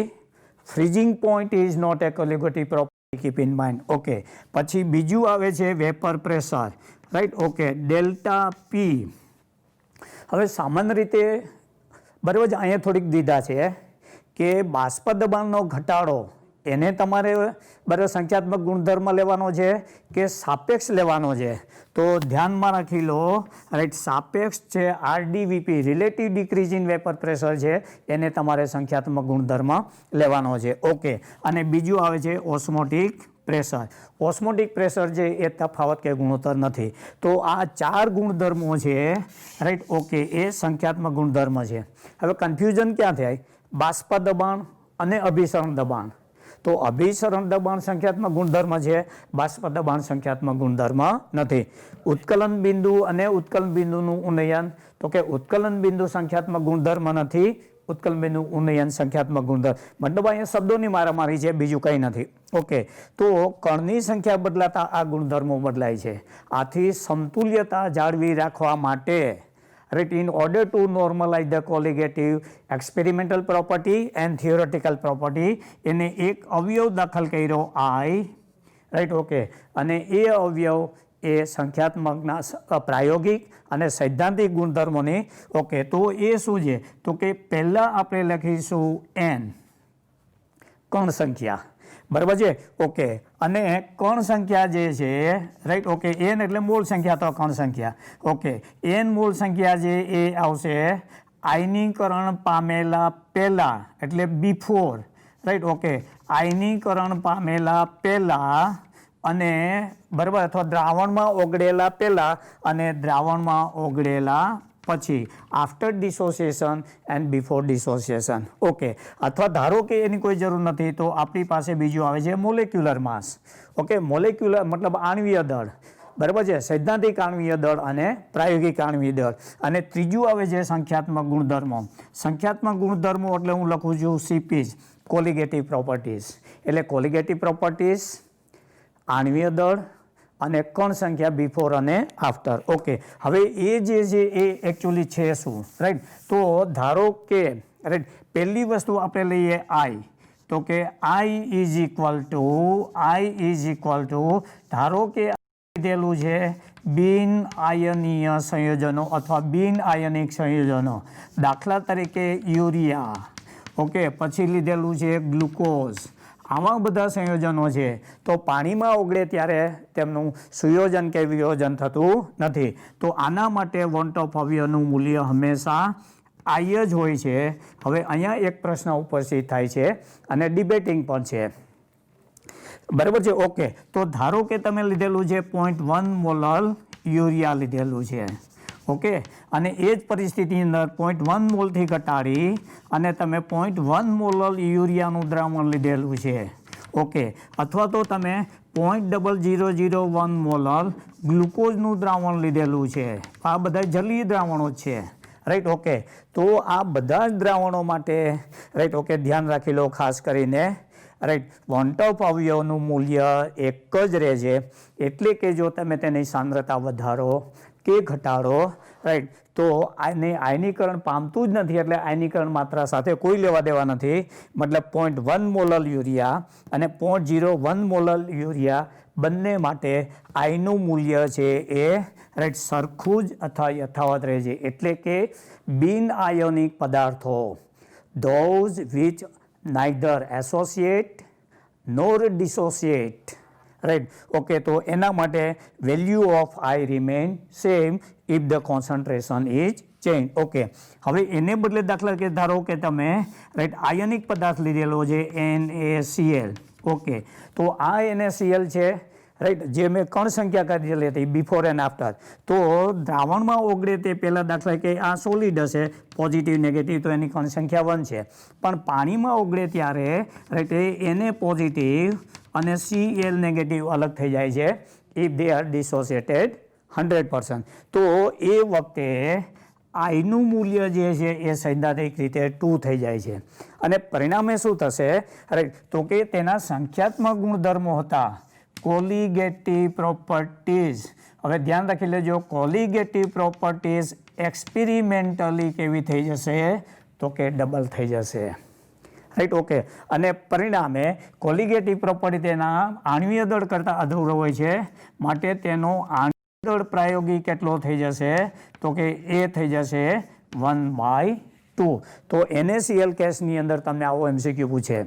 Freezing point is not a colligative property, keep in mind. Okay, પછી બીજું આવે છે vapour pressure, right. Okay, delta પી. હવે સામાન્ય રીતે બરાબર જ અહીંયા થોડીક દીધા છે કે બાષ્પ દબાણનો ઘટાડો એને તમારે બરાબર સંખ્યાત્મક ગુણધર્મ લેવાનો છે કે સાપેક્ષ લેવાનો છે? તો ધ્યાનમાં રાખી લો, રાઈટ, સાપેક્ષ છે. RDVP relative decrease in vapour pressure છે, એને તમારે સંખ્યાત્મક ગુણધર્મ લેવાનો છે. ઓકે, અને બીજું આવે છે ઓસ્મોટિક પ્રેશર. ઓસ્મોટિક પ્રેશર છે એ તફાવત કે ગુણોત્તર નથી. તો આ 4 ગુણધર્મો છે, રાઈટ. ઓકે, એ સંખ્યાત્મક ગુણધર્મ છે. હવે કન્ફ્યુઝન ક્યાં થાય? બાષ્પ દબાણ અને અભિસરણ દબાણ. તો અભિસરણ દબાણ સંખ્યાત્મક ગુણધર્મ છે, બાષ્પ દબાણ સંખ્યાત્મક ગુણધર્મ નથી. ઉત્કલન બિંદુ અને ઉત્કલન બિંદુનું ઉન્નયન, તો કે ઉત્કલન બિંદુ સંખ્યાત્મક ગુણધર્મ નથી, ઉત્કલન બિંદુ ઉન્નયન સંખ્યાત્મક ગુણધર્મ. મતલબ અહીંયા શબ્દોની મારામારી છે, બીજું કંઈ નથી. ઓકે, તો કણની સંખ્યા બદલાતા આ ગુણધર્મો બદલાય છે. આથી સમતુલ્યતા જાળવી રાખવા માટે right, in order to normalize the colligative experimental property and theoretical property, એને એક અવયવ દાખલ કર્યો I, રાઈટ. ઓકે, અને એ અવયવ એ સંખ્યાત્મકના પ્રાયોગિક અને સૈદ્ધાંતિક ગુણધર્મોની. ઓકે, તો એ શું છે? તો કે પહેલાં આપણે લખીશું n કણ સંખ્યા, બરાબર છે. ઓકે, અને કણ સંખ્યા જે છે રાઈટ. ઓકે, n એટલે મૂળ સંખ્યા, તો કણ સંખ્યા. ઓકે, n મૂળ સંખ્યા જે એ આવશે આયનીકરણ પામેલા પહેલાં એટલે બિફોર, રાઈટ. ઓકે, આયનીકરણ પામેલા પહેલાં અને બરાબર, અથવા દ્રાવણમાં ઓગળેલા પહેલાં અને દ્રાવણમાં ઓગળેલા પછી, after dissociation and before dissociation. Okay, અથવા ધારો કે એની કોઈ જરૂર નથી તો આપણી પાસે બીજું આવે છે મોલેક્યુલર માસ. ઓકે, મોલેક્યુલર મતલબ આણ્વીય દળ, બરાબર છે, સૈદ્ધાંતિક આણ્વીય દળ અને પ્રાયોગિક આણ્વીય દળ. અને ત્રીજું આવે છે સંખ્યાત્મક ગુણધર્મો. સંખ્યાત્મક ગુણધર્મો એટલે હું લખું છું CPs, કોલિગેટિવ પ્રોપર્ટીઝ. એટલે કોલિગેટિવ પ્રોપર્ટીઝ, આણ્વીય દળ અને કણ સંખ્યા બિફોર અને આફ્ટર. ઓકે, હવે એ જે છે એ એકચ્યુઅલી છે શું? રાઈટ. તો ધારો કે રાઈટ પહેલી વસ્તુ આપણે લઈએ આઈ, તો કે આઈ ઇઝ ઇક્વલ ટુ ધારો કે લીધેલું છે બિન આયનીય સંયોજનો અથવા બિન આયનિક સંયોજનો, દાખલા તરીકે યુરિયા. ઓકે, પછી લીધેલું છે ગ્લુકોઝ. આવા બધા સંયોજનો છે. તો પાણીમાં ઓગળે ત્યારે તેમનું સુયોજન કે વિયોજન થતું નથી. તો આના માટે વોન્ટ ઓફ અવયવનું મૂલ્ય હંમેશા આઈ જ હોય છે. હવે અહીંયા એક પ્રશ્ન ઉપસ્થિત થાય છે અને ડિબેટિંગ પણ છે, બરાબર છે. ઓકે, તો ધારો કે તમે લીધેલું છે 0.1 મોલર યુરિયા લીધેલું છે. ઓકે, અને એ જ પરિસ્થિતિની અંદર 0.1 મોલથી ઘટાડી અને તમે 0.1 મોલર યુરિયાનું દ્રાવણ લીધેલું છે. ઓકે, અથવા તો તમે 0.0001 મોલર ગ્લુકોઝનું દ્રાવણ લીધેલું છે. આ બધા જલીય દ્રાવણો જ છે. રાઈટ. ઓકે, તો આ બધા જ દ્રાવણો માટે રાઈટ ઓકે ધ્યાન રાખી લો ખાસ કરીને. રાઈટ, વોન્ટ ઓફ અવયવનું મૂલ્ય એક જ રહે છે. એટલે કે જો તમે તેની સાંદ્રતા વધારો કે ઘટાડો રાઈટ તો આને આયનીકરણ પામતું જ નથી. એટલે આયનીકરણ માત્રા સાથે કોઈ લેવા દેવા નથી. મતલબ 0.1 મોલર યુરિયા અને 0.01 મોલર યુરિયા બંને માટે આયનું મૂલ્ય છે એ રાઈટ સરખું જ અથવા યથાવત રહે છે. એટલે કે બિન આયોનિક પદાર્થો those which neither associate nor dissociate. Right. Okay, તો એના માટે value of I remain same if the concentration is change. Okay, હવે એને બદલે દાખલા કે ધારો કે તમે રાઈટ આયનિક પદાર્થ લીધેલો છે NaCl. ઓકે, તો આ NaCl છે રાઈટ જે મેં કણ સંખ્યા કરેલી હતી બિફોર એન્ડ આફ્ટર. તો દ્રાવણમાં ઓગળે તે પહેલાં દાખલા કે આ સોલિડ હશે પોઝિટિવ નેગેટિવ તો એની કણ સંખ્યા 1 છે. પણ પાણીમાં ઓગળે ત્યારે રાઈટ એ Na પોઝિટિવ અને Cl નેગેટિવ અલગ થઈ જાય છે ઇફ દે આર ડિસોસિએટેડ 100%. તો એ વખતે આઈનું મૂલ્ય જે છે એ સૈદ્ધાંતિક રીતે 2 થઈ જાય છે. અને પરિણામે શું થશે રાઈટ તો કે તેના સંખ્યાત્મક ગુણધર્મો હતા કોલિગેટિવ પ્રોપર્ટીઝ. હવે ધ્યાન રાખી લેજો, કોલિગેટિવ પ્રોપર્ટીઝ એક્સપેરિમેન્ટલી કેવી થઈ જશે તો કે ડબલ થઈ જશે. રાઈટ. ઓકે, અને પરિણામે કોલિગેટિવ પ્રોપર્ટી તેના આણ્વીય દળ કરતાં અધૂરો હોય છે. માટે તેનો આણ્વીય દળ પ્રાયોગિક કેટલો થઈ જશે તો કે એ થઈ જશે 1/2. તો NaCl કેસની અંદર તમને આવો MCQ પૂછે.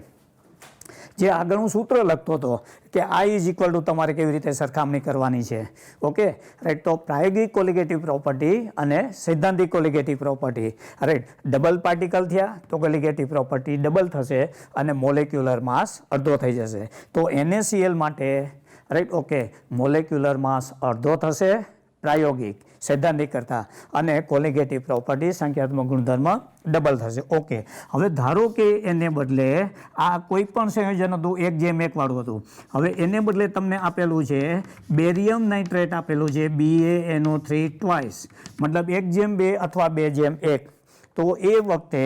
જે આગળ હું સૂત્ર લખતો હતો કે I ઇઝ ઇક્વલ ટુ તમારે કેવી રીતે સરખામણી કરવાની છે. Okay, right. તો પ્રાયોગિક કોલિગેટિવ પ્રોપર્ટી અને સૈદ્ધાંતિક colligative property right double particle થયા તો કોલિગેટિવ પ્રોપર્ટી ડબલ થશે અને મોલેક્યુલર માસ અડધો થઈ જશે. તો NaCl માટે રાઈટ ઓકે મોલેક્યુલર માસ અડધો થશે પ્રાયોગિક સૈદ્ધાંતિક કરતાં અને કોલિગેટિવ પ્રોપર્ટી સંખ્યાત્મક ગુણધર્મ ડબલ થશે. ઓકે, હવે ધારો કે એને બદલે આ કોઈ પણ સંયોજન હતું 1:1 વાળું હતું. હવે એને બદલે તમને આપેલું છે બેરિયમ નાઇટ્રેટ આપેલું છે BaNO3 ટ્વાઇસ મતલબ 1:2 અથવા 2:1. તો એ વખતે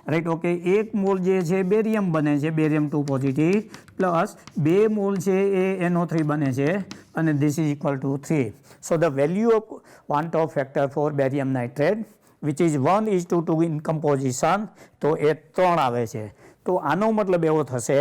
રાઈટ ઓકે 1 મોલ જે છે બેરિયમ બને છે બેરિયમ 2 પોઝિટિવ પ્લસ 2 મોલ છે એ NO3 બને છે અને this is equal two 3. So the value of want of factor for barium nitrate which is 1:2 in composition તો એ 3 આવે છે. તો આનો મતલબ એવો થશે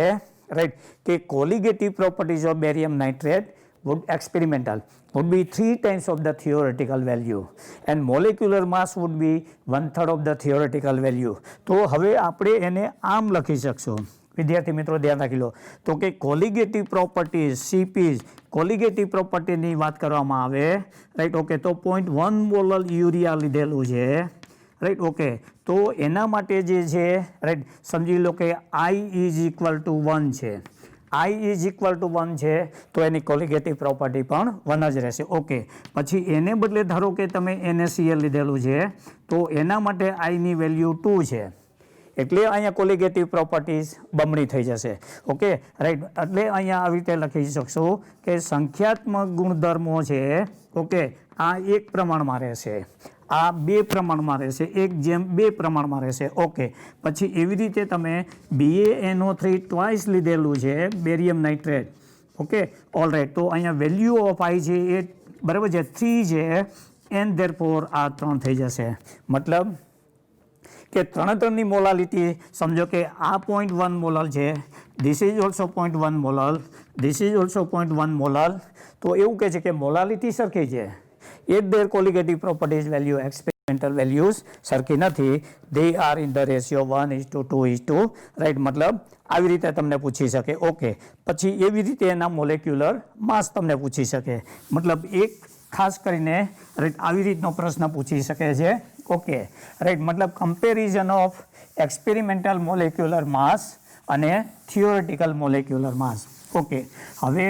રાઈટ કે colligative properties of barium nitrate would experimental would be 3 times of the theoretical value and molecular mass would be 1/3 of the theoretical value. તો હવે આપણે એને આમ લખી શકશું. વિદ્યાર્થી મિત્રો ધ્યાન રાખી લો તો કે કોલિગેટિવ પ્રોપર્ટીઝ CPs કોલિગેટિવ પ્રોપર્ટીની વાત કરવામાં આવે રાઈટ ઓકે તો 0.1 મોલર યુરિયા લીધેલું છે રાઈટ ઓકે તો એના માટે જે છે રાઈટ સમજી લો કે I ઇઝ ઇક્વલ ટુ 1 છે. I ઇઝ ઇક્વલ ટુ 1 છે તો એની કોલિગેટિવ પ્રોપર્ટી પણ 1 જ રહેશે. ઓકે, પછી એને બદલે ધારો કે તમે NaCl લીધેલું છે તો એના માટે I ની વેલ્યુ 2 છે. એટલે અહીંયા કોલિગેટિવ પ્રોપર્ટીઝ બમણી થઈ જશે. ઓકે રાઈટ, એટલે અહીંયા આવી રીતે લખી શકશો કે સંખ્યાત્મક ગુણધર્મો છે ઓકે આ 1 પ્રમાણમાં રહેશે આ 2 પ્રમાણમાં રહેશે 1:2 પ્રમાણમાં રહેશે. ઓકે, પછી એવી રીતે તમે BaNO3 ટ્વાઇસ લીધેલું છે બેરિયમ નાઇટ્રેટ. ઓકે ઓલરાઈટ, તો અહીંયા વેલ્યુ ઓફ I છે એ બરાબર છે 3 છે એન્ડ ધેરફોર આ 3 થઈ જશે. મતલબ કે ત્રણની મોલાલિટી સમજો કે આ 0.1 મોલર છે this is also 0.1 molar this is also 0.1 molar. તો એવું કહે છે કે મોલાલિટી સરખી છે at their colligative properties value experimental values સરખી નથી. They are in the ratio 1:2:2 right. મતલબ આવી રીતે તમને પૂછી શકે. ઓકે, પછી એવી રીતે એના મોલેક્યુલર માસ તમને પૂછી શકે. મતલબ એક ખાસ કરીને રાઈટ આવી રીતનો પ્રશ્ન પૂછી શકે છે. ઓકે રાઈટ, મતલબ કમ્પેરિઝન ઓફ એક્સપેરિમેન્ટલ મોલેક્યુલર માસ અને થિયોરેટિકલ મોલેક્યુલર માસ. ઓકે, હવે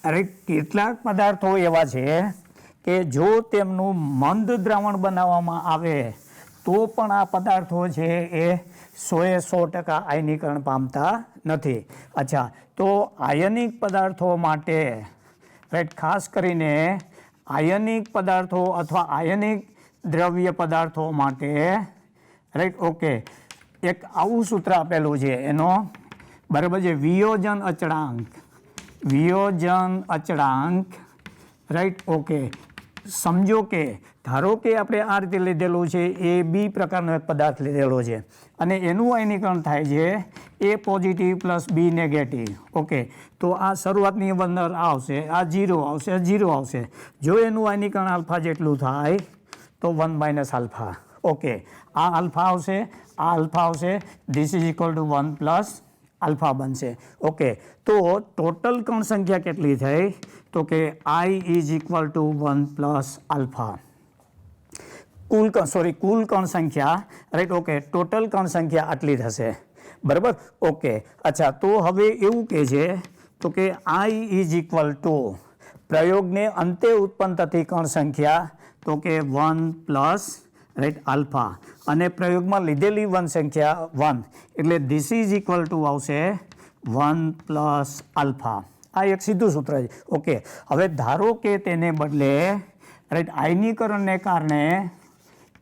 રાઈટ કેટલાક પદાર્થો એવા છે કે જો તેમનું મંદ દ્રાવણ બનાવવામાં આવે તો પણ આ પદાર્થો છે એ 100% આયનીકરણ પામતા નથી. અચ્છા, તો આયનિક પદાર્થો માટે રાઈટ, ખાસ કરીને આયનિક પદાર્થો અથવા આયનિક દ્રવ્ય પદાર્થો માટે રાઈટ, ઓકે, એક આવું સૂત્ર આપેલું છે એનો, બરાબર છે, વિયોજન અચળાંક રાઈટ, ઓકે. સમજો કે ધારો કે આપણે આ રીતે લીધેલું છે, એ બી પ્રકારનો એક પદાર્થ લીધેલો છે અને એનું આયનીકરણ થાય છે એ પોઝિટિવ પ્લસ બી નેગેટિવ. ઓકે, તો આ શરૂઆતની અંદર આવશે, આ 0 આવશે, 0 આવશે. જો એનું આયનીકરણ આલ્ફા જેટલું થાય તો 1 - આલ્ફા. ઓકે, આ આલ્ફા આવશે, આ આલ્ફા આવશે, this is equal to 1 plus alpha બનશે. ઓકે, તો ટોટલ કણ સંખ્યા કેટલી થઈ? તો કે I is equal to 1 plus alpha. કુલ કણ સંખ્યા રાઈટ, ઓકે, ટોટલ કણ સંખ્યા આટલી થશે, બરાબર. ઓકે, અચ્છા, તો હવે એવું કહે છે તો કે I ઇઝ ઇક્વલ ટુ પ્રયોગને અંતે ઉત્પન્ન થતી કણ સંખ્યા તો કે 1 પ્લસ રાઈટ આલ્ફા, અને પ્રયોગમાં લીધેલી સંખ્યા 1, એટલે ધીસ ઇઝ ઇક્વલ ટુ આવશે 1 પ્લસ આલ્ફા. આ એક સીધું સૂત્ર છે. ઓકે, હવે ધારો કે તેને બદલે રાઈટ આયનીકરણને કારણે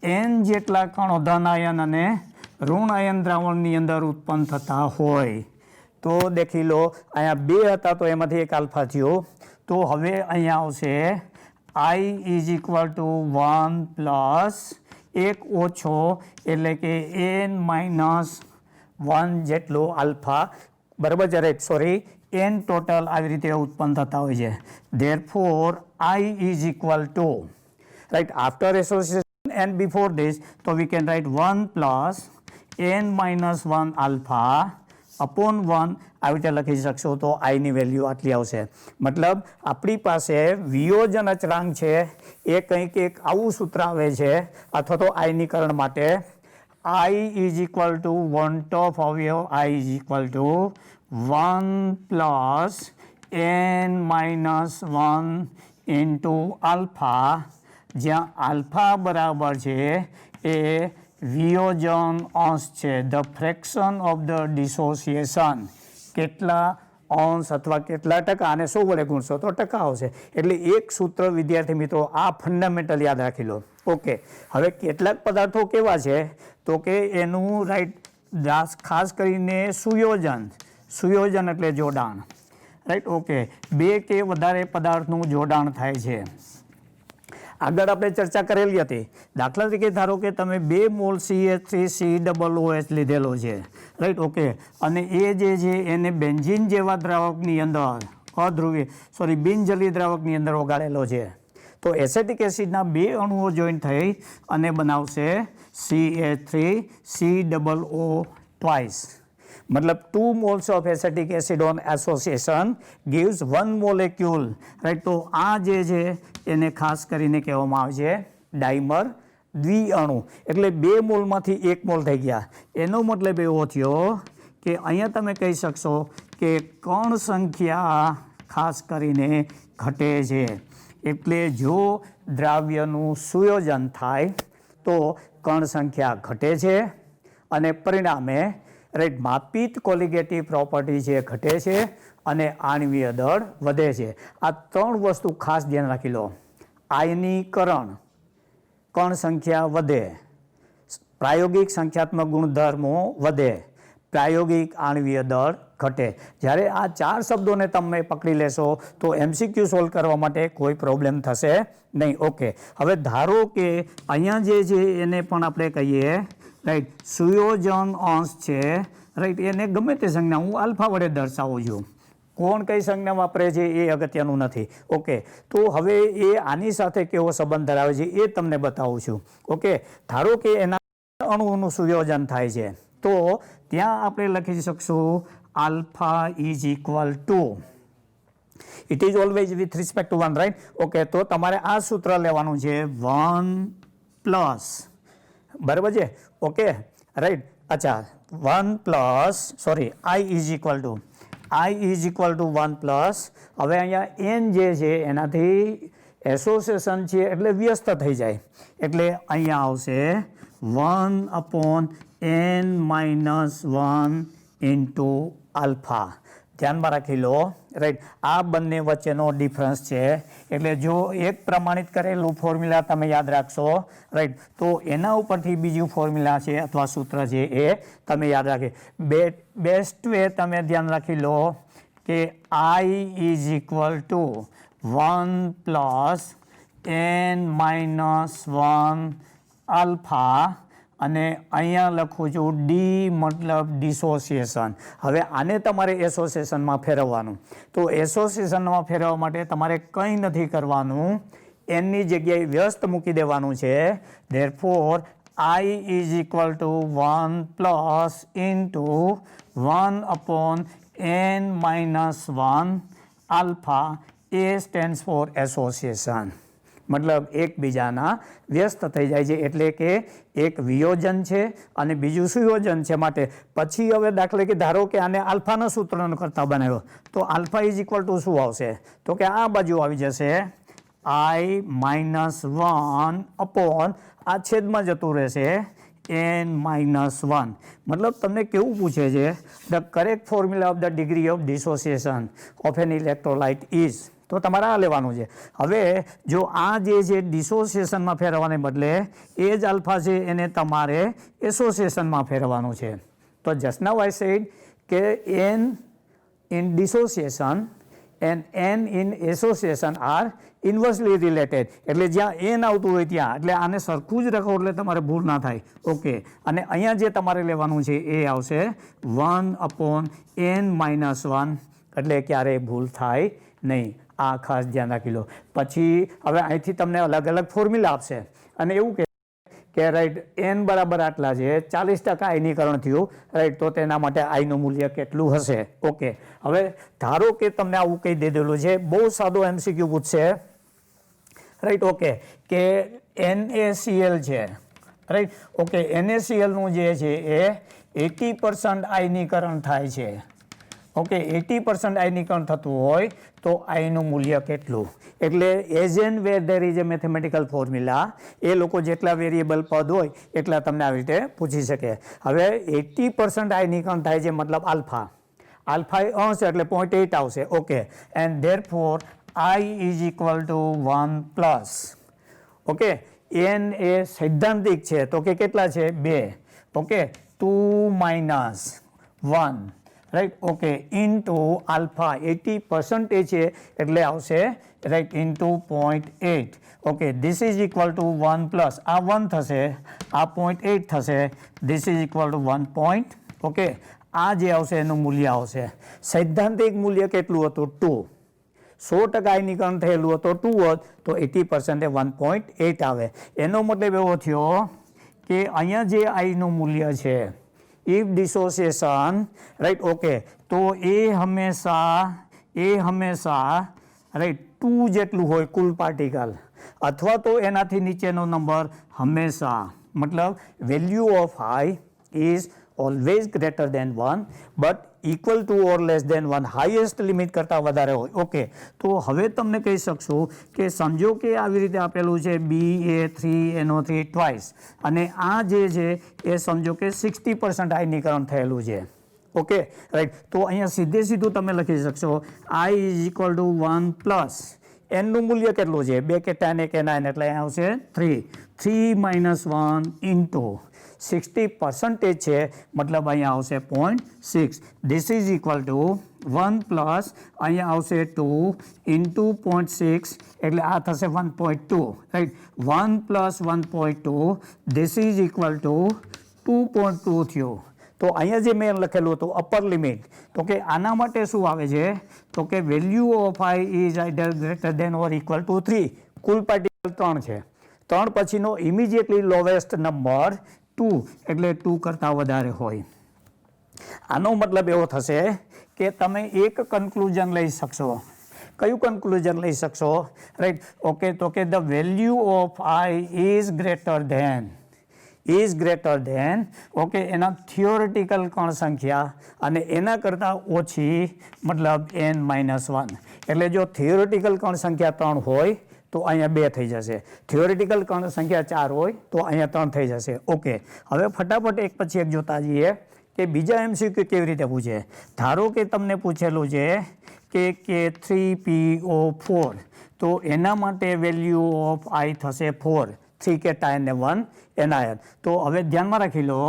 n જેટલા કણો ધન આયન અને ઋણ આયન દ્રાવણની અંદર ઉત્પન્ન થતા હોય તો દેખી લો, અહીંયા 2 હતા તો એમાંથી એક આલ્ફા થયો, તો હવે અહીંયા આવશે I is equal to 1 plus 1 ઓછો એટલે કે n-1 જેટલો આલ્ફા, બરાબર છે, રાઈટ, સોરી, n ટોટલ આવી રીતે ઉત્પન્ન થતા હોય છે. Therefore I is equal two right, after association and before this, so we can write 1 plus n-1 alpha upon 1 આવી રીતે લખી શકશો તો I ની વેલ્યુ આટલી આવશે. મતલબ આપણી પાસે વિયોજન અચળાંક છે એ કંઈક એક આવું સૂત્ર આવે છે, અથવા તો આયનીકરણ માટે I ઇઝ ઇક્વલ ટુ 1 ટોપ અવયવ I is equal to 1 plus n-1 into alpha, જ્યાં આલ્ફા બરાબર છે એ વિયોજન અંશ છે, the fraction of the dissociation, કેટલા અંશ અથવા કેટલા ટકા, અને 100 વડે ગુણશો તો ટકા આવશે. એટલે એક સૂત્ર વિદ્યાર્થી મિત્રો આ ફંડામેન્ટલ યાદ રાખી લો. ઓકે, હવે કેટલાક પદાર્થો કેવા છે તો કે એનું રાઈટ ખાસ કરીને સુયોજન એટલે જોડાણ, રાઈટ, ઓકે, 2 કે વધારે પદાર્થનું જોડાણ થાય છે. આગળ આપણે ચર્ચા કરેલી હતી. દાખલા તરીકે ધારો કે તમે 2 મોલ CH3COOH લીધેલો છે, રાઈટ, ઓકે, અને એ જે છે એને બેન્ઝીન જેવા દ્રાવકની અંદર બિનજલી દ્રાવકની અંદર ઓગાળેલો છે, તો એસેટિક એસિડના 2 અણુઓ જોઈન્ટ થઈ અને બનાવશે CH3COO twice. મતલબ 2 moles of acetic acid on association gives 1 molecule, right. તો આ જે છે એને ખાસ કરીને કહેવામાં આવે છે ડાયમર દ્વિઅણુ, એટલે 2 મોલમાંથી 1 મોલ થઈ ગયા. એનો મતલબ એવો થયો કે અહીંયા તમે કહી શકશો કે કણ સંખ્યા ખાસ કરીને ઘટે છે. એટલે જો દ્રાવ્યનું સુયોજન થાય તો કણ સંખ્યા ઘટે છે અને પરિણામે રાઈટ માપિત કોલિગેટિવ પ્રોપર્ટી છે ઘટે છે અને આણ્વીય દળ વધે છે. આ 3 વસ્તુ ખાસ ધ્યાન રાખી લો. આયનીકરણ, કણ સંખ્યા વધે, પ્રાયોગિક સંખ્યાત્મક ગુણધર્મો વધે, પ્રાયોગિક આણ્વીય દળ ઘટે. જ્યારે આ 4 શબ્દોને તમે પકડી લેશો તો MCQ સોલ્વ કરવા માટે કોઈ પ્રોબ્લેમ થશે નહીં. ઓકે, હવે ધારો કે અહીંયા જે છે એને પણ આપણે કહીએ રાઈટ સુયોજન અંશ છે, રાઈટ, એને ગમે તે સંજ્ઞા હું આલ્ફા વડે દર્શાવું છું. કોણ કઈ સંજ્ઞા વાપરે છે એ અગત્યનું નથી. ઓકે, તો હવે એ આની સાથે કેવો સંબંધ ધરાવે છે એ તમને બતાવું છું. ઓકે, ધારો કે એના અણુઓનું સુયોજન થાય છે તો ત્યાં આપણે લખી શકશું alpha is equal two, it is always with respect to 1, right. Okay, તો તમારે આ સૂત્ર લેવાનું છે 1 પ્લસ, બરાબર છે, ઓકે, રાઈટ. અચ્છા, 1 plus I is equal to 1 plus, હવે અહીંયા n જે છે એનાથી એસોસિએશન છે એટલે વ્યસ્ત થઈ જાય, એટલે અહીંયા આવશે 1/n-1 ઇન્ટુ આલ્ફા. ધ્યાનમાં રાખી લો, રાઈટ. આ બંને વચ્ચેનો ડિફરન્સ છે, એટલે જો એક પ્રમાણિત કરેલું ફોર્મ્યુલા તમે યાદ રાખશો, રાઈટ, તો એના ઉપરથી બીજું ફોર્મ્યુલા છે અથવા સૂત્ર છે એ તમે યાદ રાખી. બેસ્ટ વે તમે ધ્યાન રાખી લો કે I is equal two 1+n-1 alpha, અને અહીંયા લખું છું ડી મતલબ ડિસોસિએશન. હવે આને તમારે એસોસિએશનમાં ફેરવવાનું, તો એસોસિએશનમાં ફેરવવા માટે તમારે કંઈ નથી કરવાનું, એનની જગ્યાએ વ્યસ્ત મૂકી દેવાનું છે. Therefore I is equal to 1+1/n-1 alpha. એ સ્ટેન્ડ્સ ફોર એસોસિએશન, મતલબ એકબીજાના વ્યસ્ત થઈ જાય છે, એટલે કે એક વિયોજન છે અને બીજું સુયોજન છે. માટે પછી હવે દાખલે કે ધારો કે આને આલ્ફાના સૂત્રનો કરતા બનાવ્યો, તો આલ્ફા ઇઝ ઇક્વલ ટુ શું આવશે, તો કે આ બાજુ આવી જશે I-1 અપોન આ છેદમાં જતું રહેશે n-1. મતલબ તમને કેવું પૂછે છે, the correct formula of the degree of dissociation of an electrolyte is, તો તમારે આ લેવાનું છે. હવે જો આ જે છે ડિસોસિએશનમાં ફેરવવાને બદલે એ જ આલ્ફા છે એને તમારે એસોસિએશનમાં ફેરવવાનું છે. તો જસ્ટ નાઉ આઈ સેડ કે n in dissociation and n in association are inversely related, એટલે જ્યાં n આવતું હોય ત્યાં, એટલે આને સરખું જ રાખો એટલે તમારે ભૂલ ના થાય. ઓકે, અને અહીંયા જે તમારે લેવાનું છે એ આવશે 1/n-1, એટલે ક્યારેય ભૂલ થાય નહીં. આ ખાસ ધ્યાન રાખી લો. પછી હવે અહીંથી તમને અલગ અલગ ફોર્મ્યુલા આપશે અને એવું કે રાઈટ n બરાબર આટલા છે, 40% આયનીકરણ થયું, રાઈટ, તો તેના માટે આઈનું મૂલ્ય કેટલું હશે. ઓકે, હવે ધારો કે તમને આવું કહી દીધેલું છે, બહુ સાદો MCQ પૂછશે, રાઈટ. ઓકે, કે NaCl છે, રાઈટ. ઓકે, NaClનું જે છે એ 80% આયનીકરણ થાય છે. ઓકે, 80% આયનીકરણ થતું હોય તો આઈનું મૂલ્ય કેટલું, એટલે as and where there is a mathematical formula, એ લોકો જેટલા વેરિયેબલ પદ હોય એટલા તમને આવી રીતે પૂછી શકે. હવે 80% આયનીકરણ થાય છે, મતલબ આલ્ફા અંશ એટલે 0.8 આવશે. Okay, and therefore I is equal to 1+. Okay, n એ સૈદ્ધાંતિક છે તો કે કેટલા છે, 2. Okay, 2-1, right. Okay, into alpha 80% છે એટલે આવશે, right, into 0.8. Okay, this is equal to 1+, આ 1 થશે, આ 0.8 થશે, this is equal to 1. Okay, આ જે આવશે એનું મૂલ્ય આવશે, સૈદ્ધાંતિક મૂલ્ય કેટલું હતું, 2. 100% આયનીકરણ થયેલું હતું 2 હોત તો 80% એ 1.8 આવે. એનો મતલબ એવો થયો કે અહીંયા જે આઈનું મૂલ્ય છે, ઇફ ડિસોસિએશન, રાઈટ. ઓકે, તો એ હંમેશા રાઈટ 2 જેટલું હોય કુલ પાર્ટિકલ, અથવા તો એનાથી નીચેનો નંબર હંમેશા, મતલબ value of I is always greater than 1 but equal to or less than 1, highest limit કરતાં વધારે હોય. ઓકે, તો હવે તમને કહી શકશો કે સમજો કે આવી રીતે આપેલું છે Ba3NO3 ટ્વાઇસ, અને આ જે છે એ સમજો કે 60% આયનીકરણ થયેલું છે. Okay, right. તો અહીંયા સીધું તમે લખી શકશો I ઇઝ ઇક્વલ ટુ 1+, એનનું મૂલ્ય કેટલું છે, 2 કે 10 કે 9, એટલે અહીંયા આવશે 3 - 1 ઇન્ટુ 60% છે, મતલબ અહીંયા આવશે 0.6. ધીસ ઇઝ ઇક્વલ ટુ 1+, અહીંયા આવશે 2 ઇન્ટુ 0.6, એટલે આ થશે 1.2, right. 1 + 1.2, this is equal two 2.2 થયું. તો અહીંયા જે મેં લખેલું હતું અપર લિમિટ, તો કે આના માટે શું આવે છે, તો કે value of I is either greater than or equal to 3. Cool particle 3 છે, 3 પછીનો ઇમિડિયેટલી લોવેસ્ટ નંબર 2, એટલે 2 કરતાં વધારે હોય. આનો મતલબ એવો થશે કે તમે એક કન્ક્લુઝન લઈ શકશો. કયું કન્ક્લુઝન લઈ શકશો, રાઈટ. ઓકે, તો કે the value of I is greater than is greater than okay એના થિયોરિટિકલ કણ સંખ્યા અને એના કરતાં ઓછી મતલબ n-1. એટલે જો થિયોરિટિકલ કણ સંખ્યા 3 હોય તો અહીંયા 2 થઈ જશે, થિયોરિટિકલ કણ સંખ્યા 4 હોય તો અહીંયા 3 થઈ જશે. ઓકે, હવે ફટાફટ એક પછી એક જોતા જઈએ કે બીજા MCQ કેવી રીતે પૂછે. ધારો કે તમને પૂછેલું છે કે 3PO4 તો એના માટે વેલ્યુ ઓફ I થશે 4, 3 કેટાયન ને 1 એનાયન. તો હવે ધ્યાનમાં રાખી લો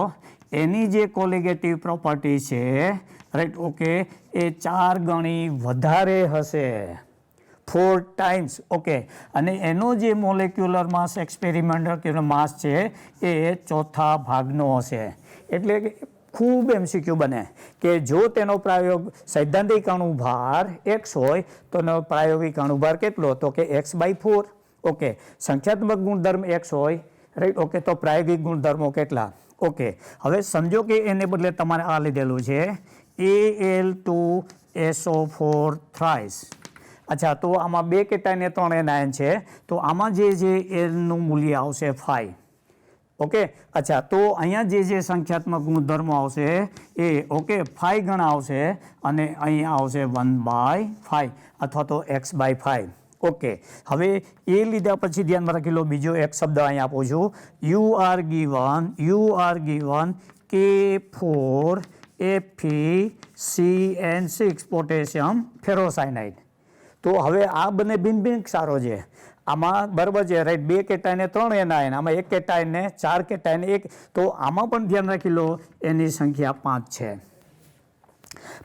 એની જે કોલિગેટિવ પ્રોપર્ટી છે રાઈટ ઓકે એ 4 ગણી વધારે હશે, 4 times. ઓકે, અને એનો જે મોલેક્યુલર માસ એક્સપેરિમેન્ટલ માસ છે એ 4થા ભાગનો હશે. એટલે ખૂબ MCQ બને કે જો તેનો સૈદ્ધાંતિક અણુભાર x હોય તો એનો પ્રાયોગિક અણુભાર કેટલો, તો કે x/4. ઓકે, સંખ્યાત્મક ગુણધર્મ x હોય રાઈટ ઓકે તો પ્રાયોગિક ગુણધર્મો કેટલા. ઓકે, હવે સમજો કે એને બદલે તમારે આ લીધેલું છે Al2SO4 thrice. અચ્છા, તો આમાં 2 કેટાયન ને 3 એનાયન છે તો આમાં જે એલનું મૂલ્ય આવશે 5. ઓકે, અચ્છા, તો અહીંયા જે સંખ્યાત્મક ગુણધર્મો આવશે એ ઓકે 5 ગણા આવશે અને અહીંયા આવશે 1/5 અથવા તો x/5. ઓકે, હવે એ લીધા પછી ધ્યાનમાં રાખી લો બીજો એક શબ્દ અહીંયા આપું છું. You are given K4Fe6N6 potassium ferrocyanide. તો હવે આ બંને ભિન્ન ક્ષારો છે આમાં, બરાબર છે રાઈટ. 2 કેટાયન ને 3 એનાયન, આમાં 1 કેટાયન ને 4 કેટાયન 1. તો આમાં પણ ધ્યાન રાખી લો એની સંખ્યા 5 છે.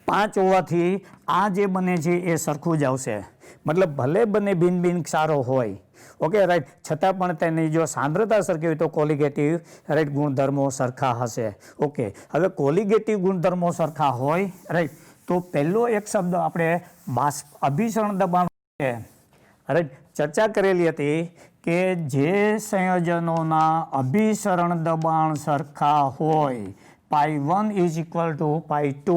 5 હોવાથી આ જે બને છે એ સરખું જ આવશે. મતલબ ભલે બંને ભિન્ન ક્ષારો હોય ઓકે રાઈટ, છતાં પણ તેની જો સાંદ્રતા સરખી હોય તો કોલિગેટિવ રાઈટ ગુણધર્મો સરખા હશે. ઓકે, હવે કોલિગેટિવ ગુણધર્મો સરખા હોય રાઈટ તો પહેલો એક શબ્દ આપણે અભિસરણ દબાણ છે રાઈટ ચર્ચા કરેલી હતી કે જે સંયોજનોના અભિસરણ દબાણ સરખા હોય π1 = π2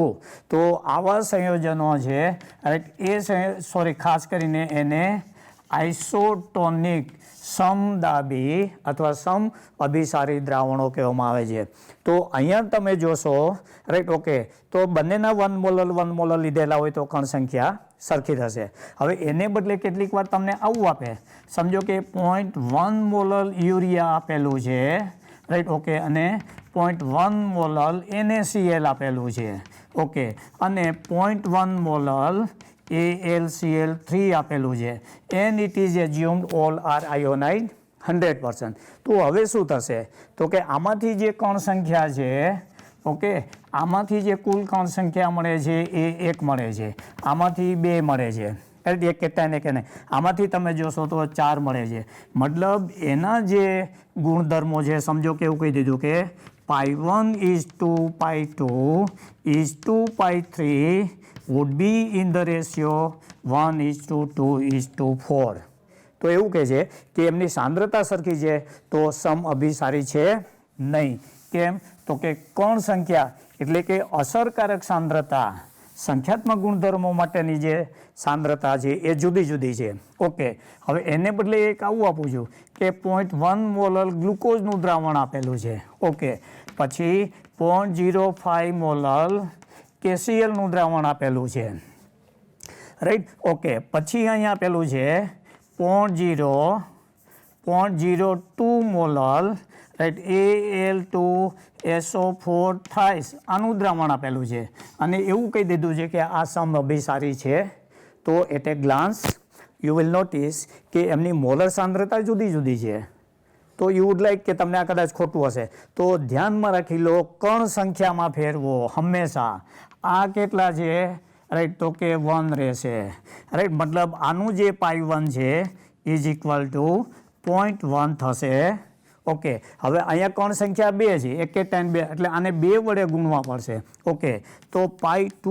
તો આવા સંયોજનો છે રાઈટ એ ખાસ કરીને એને આઇસોટોનિક સમદાબી અથવા સમ અભિસારી દ્રાવણો કહેવામાં આવે છે. તો અહીંયા તમે જોશો રાઈટ ઓકે તો બંનેના 1 મોલર લીધેલા હોય તો કણ સંખ્યા સરખી થશે. હવે એને બદલે કેટલીક વાર તમને આવું આપે, સમજો કે 0.1 મોલર યુરિયા આપેલું છે રાઈટ ઓકે અને 0.1 મોલર NaCl આપેલું છે ઓકે અને 0.1 મોલર AlCl3 આપેલું છે and it is assumed all are ionized 100%. તો હવે શું થશે તો કે આમાંથી જે કણ સંખ્યા છે ઓકે આમાંથી જે કુલ કણ સંખ્યા મળે છે એ 1 મળે છે, આમાંથી 2 મળે છે, 1 કેટાયન 1 એને આમાંથી તમે જોશો તો 4 મળે છે. મતલબ એના જે ગુણધર્મો છે સમજો કે એવું કહી દીધું કે π1 = π2 = π3 would be in the ratio 1:2:4. તો એવું કહે છે કે એમની સાંદ્રતા સરખી છે તો સમ અભિસારી છે નહીં. કેમ તો કે કણ સંખ્યા એટલે કે અસરકારક સાંદ્રતા સંખ્યાત્મક ગુણધર્મો માટેની જે સાંદ્રતા છે એ જુદી જુદી છે. ઓકે, હવે એને બદલે એક આવું આપું છું કે 0.1 મોલર ગ્લુકોઝનું દ્રાવણ આપેલું છે ઓકે પછી 0.05 મોલર KClનું દ્રાવણ આપેલું છે રાઈટ ઓકે પછી અહીંયા આપેલું છે 0.02 મોલર રાઈટ Al2SO4 thrice આનું દ્રાવણ આપેલું છે અને એવું કહી દીધું છે કે આ સમ અભિસારી છે. તો at a glance you will notice કે એમની મોલર સાંદ્રતા જુદી જુદી છે. તો યુ વુડ લાઈક કે તમને આ કદાચ ખોટું હશે તો ધ્યાનમાં રાખી લો કણ સંખ્યામાં ફેરવો હંમેશા. આ કેટલા છે રાઈટ તો કે 1 રહેશે રાઈટ મતલબ આનું જે π1 છે = 0.1 થશે. ઓકે, હવે અહીંયા કણ સંખ્યા 2 છે, 1 કેટાયન 2 એટલે આને 2 વડે ગુણવા પડશે. ઓકે, તો π2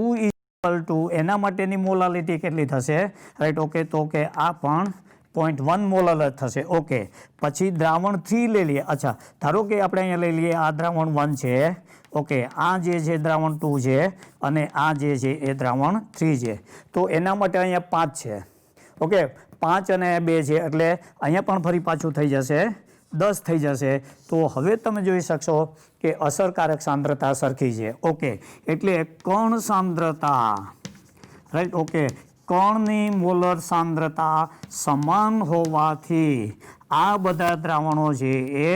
= એના માટેની મોલાલિટી કેટલી થશે રાઈટ ઓકે તો કે આ પણ 0.1 મોલર જ થશે. ઓકે, પછી દ્રાવણ 3 લઈ લઈએ. અચ્છા, ધારો કે આપણે અહીંયા લઈ લઈએ આ દ્રાવણ 1 છે ઓકે આ જે છે દ્રાવણ 2 છે અને આ જે છે એ દ્રાવણ 3 છે. તો એના માટે અહીંયા 5 છે ઓકે 5 અને 2 છે એટલે અહીંયા પણ ફરી પાછું થઈ જશે 10 થઈ જશે તો હવે તમે જોઈ શકશો કે અસરકારક સાંદ્રતા સરખી છે. ઓકે, એટલે કણ સાંદ્રતા, રાઈટ, ઓકે, કણની મોલર સાંદ્રતા સમાન હોવાથી આ બધા દ્રાવણો છે એ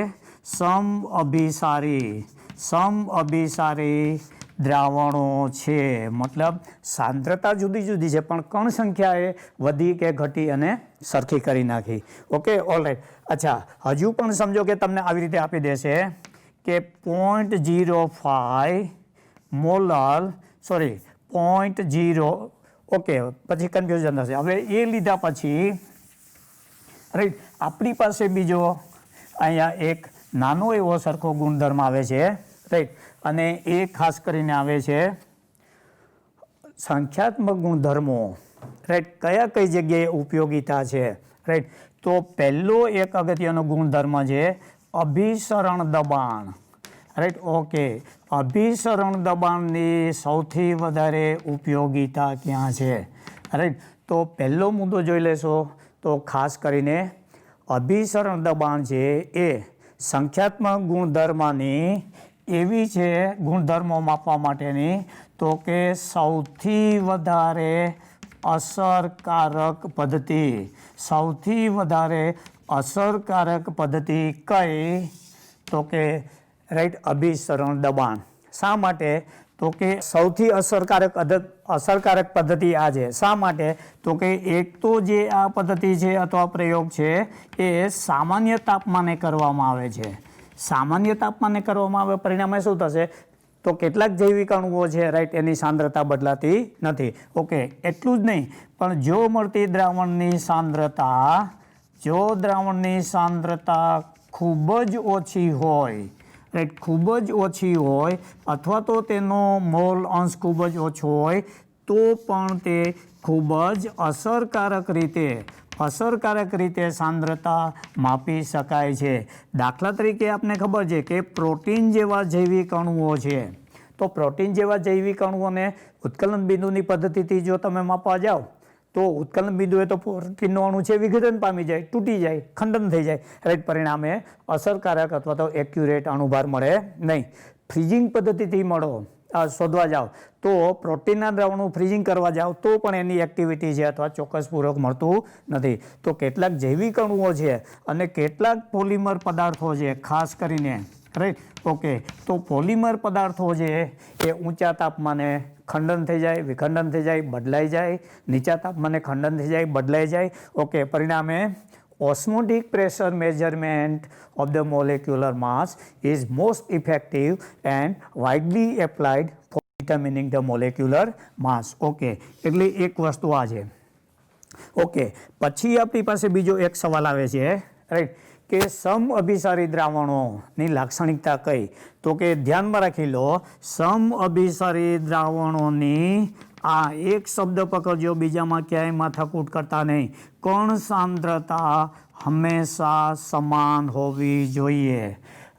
સમઅભિસારી દ્રાવણો છે. મતલબ સાંદ્રતા જુદી જુદી છે પણ કણ સંખ્યા એ વધી કે ઘટી અને સરખી કરી નાખી. Okay, alright. અચ્છા, હજુ પણ સમજો કે તમને આવી રીતે આપી દેશે કે 0.05 મોલર, સોરી 0.0, ઓકે, પછી કન્ફ્યુઝન થશે. હવે એ લીધા પછી રાઈટ આપણી પાસે બીજો અહીંયા એક નાનો એવો સરખો ગુણધર્મ આવે છે, રાઈટ, અને એ ખાસ કરીને આવે છે સંખ્યાત્મક ગુણધર્મો, રાઈટ, કઈ જગ્યાએ ઉપયોગીતા છે, રાઈટ. તો પહેલો એક અગત્યનો ગુણધર્મ છે અભિસરણ દબાણ, રાઈટ, ઓકે. અભિસરણ દબાણની સૌથી વધારે ઉપયોગીતા ક્યાં છે, રાઈટ. તો પહેલો મુદ્દો જોઈ લેશો તો ખાસ કરીને અભિસરણ દબાણ છે એ સંખ્યાત્મક ગુણધર્મની એવી છે, ગુણધર્મો માપવા માટેની, તો કે સૌથી વધારે અસરકારક પદ્ધતિ કઈ, તો કે રાઈટ અભિસરણ દબાણ. શા માટે? તો કે સૌથી અસરકારક પદ્ધતિ આ છે. શા માટે? તો કે એક તો જે આ પદ્ધતિ છે અથવા પ્રયોગ છે એ સામાન્ય તાપમાને કરવામાં આવે છે. સામાન્ય તાપમાને કરવામાં આવે પરિણામે શું થશે? તો કેટલાક જૈવિક અણુઓ છે, રાઈટ, એની સાંદ્રતા બદલાતી નથી. ઓકે, એટલું જ નહીં, પણ જો મળતી દ્રાવણની સાંદ્રતા ખૂબ જ ઓછી હોય, રાઈટ, ખૂબ જ ઓછી હોય અથવા તો તેનો મોલ અંશ ખૂબ જ ઓછો હોય તો પણ તે ખૂબ જ અસરકારક રીતે સાંદ્રતા માપી શકાય છે. દાખલા તરીકે આપને ખબર છે કે પ્રોટીન જેવા જૈવિક અણુઓ છે, તો પ્રોટીન જેવા જૈવિક અણુઓને ઉત્કલન બિંદુની પદ્ધતિથી જો તમે માપવા જાઓ તો ઉત્કલન બિંદુએ તો પ્રોટીનનો અણુ છે વિઘટન પામી જાય, તૂટી જાય, ખંડન થઈ જાય, રાઈટ. પરિણામે અસરકારક અથવા તો એક્યુરેટ અણુભાર મળે નહીં. ફ્રીઝિંગ પદ્ધતિથી શોધવા જાઓ તો પ્રોટીનના દ્રાવણનું ફ્રીઝિંગ કરવા જાઓ તો પણ એની એક્ટિવિટી છે અથવા ચોક્કસ પૂરક મળતું નથી. તો કેટલાક જૈવિક અણુઓ છે અને કેટલાક પોલિમર પદાર્થો છે ખાસ કરીને, રાઈટ, ઓકે. તો પોલિમર પદાર્થો છે એ ઊંચા તાપમાને ખંડન થઈ જાય, વિખંડન થઈ જાય, બદલાઈ જાય, નીચા તાપમાને ખંડન થઈ જાય, બદલાઈ જાય. ઓકે, પરિણામે osmotic pressure measurement of the molecular mass is most effective and widely applied for determining the molecular mass. Okay, એટલે એક વસ્તુ આ છે. ઓકે, પછી આપણી પાસે બીજો એક સવાલ આવે છે, રાઈટ, કે સમઅભિસારી દ્રાવણોની લાક્ષણિકતા કઈ? તો કે ધ્યાનમાં રાખી લો, સમઅભિસારી દ્રાવણોની આ એક શબ્દ પકડજો, બીજામાં ક્યાંય માથાકૂટ કરતા નહીં. કણ સાંદ્રતા હંમેશા સમાન હોવી જોઈએ,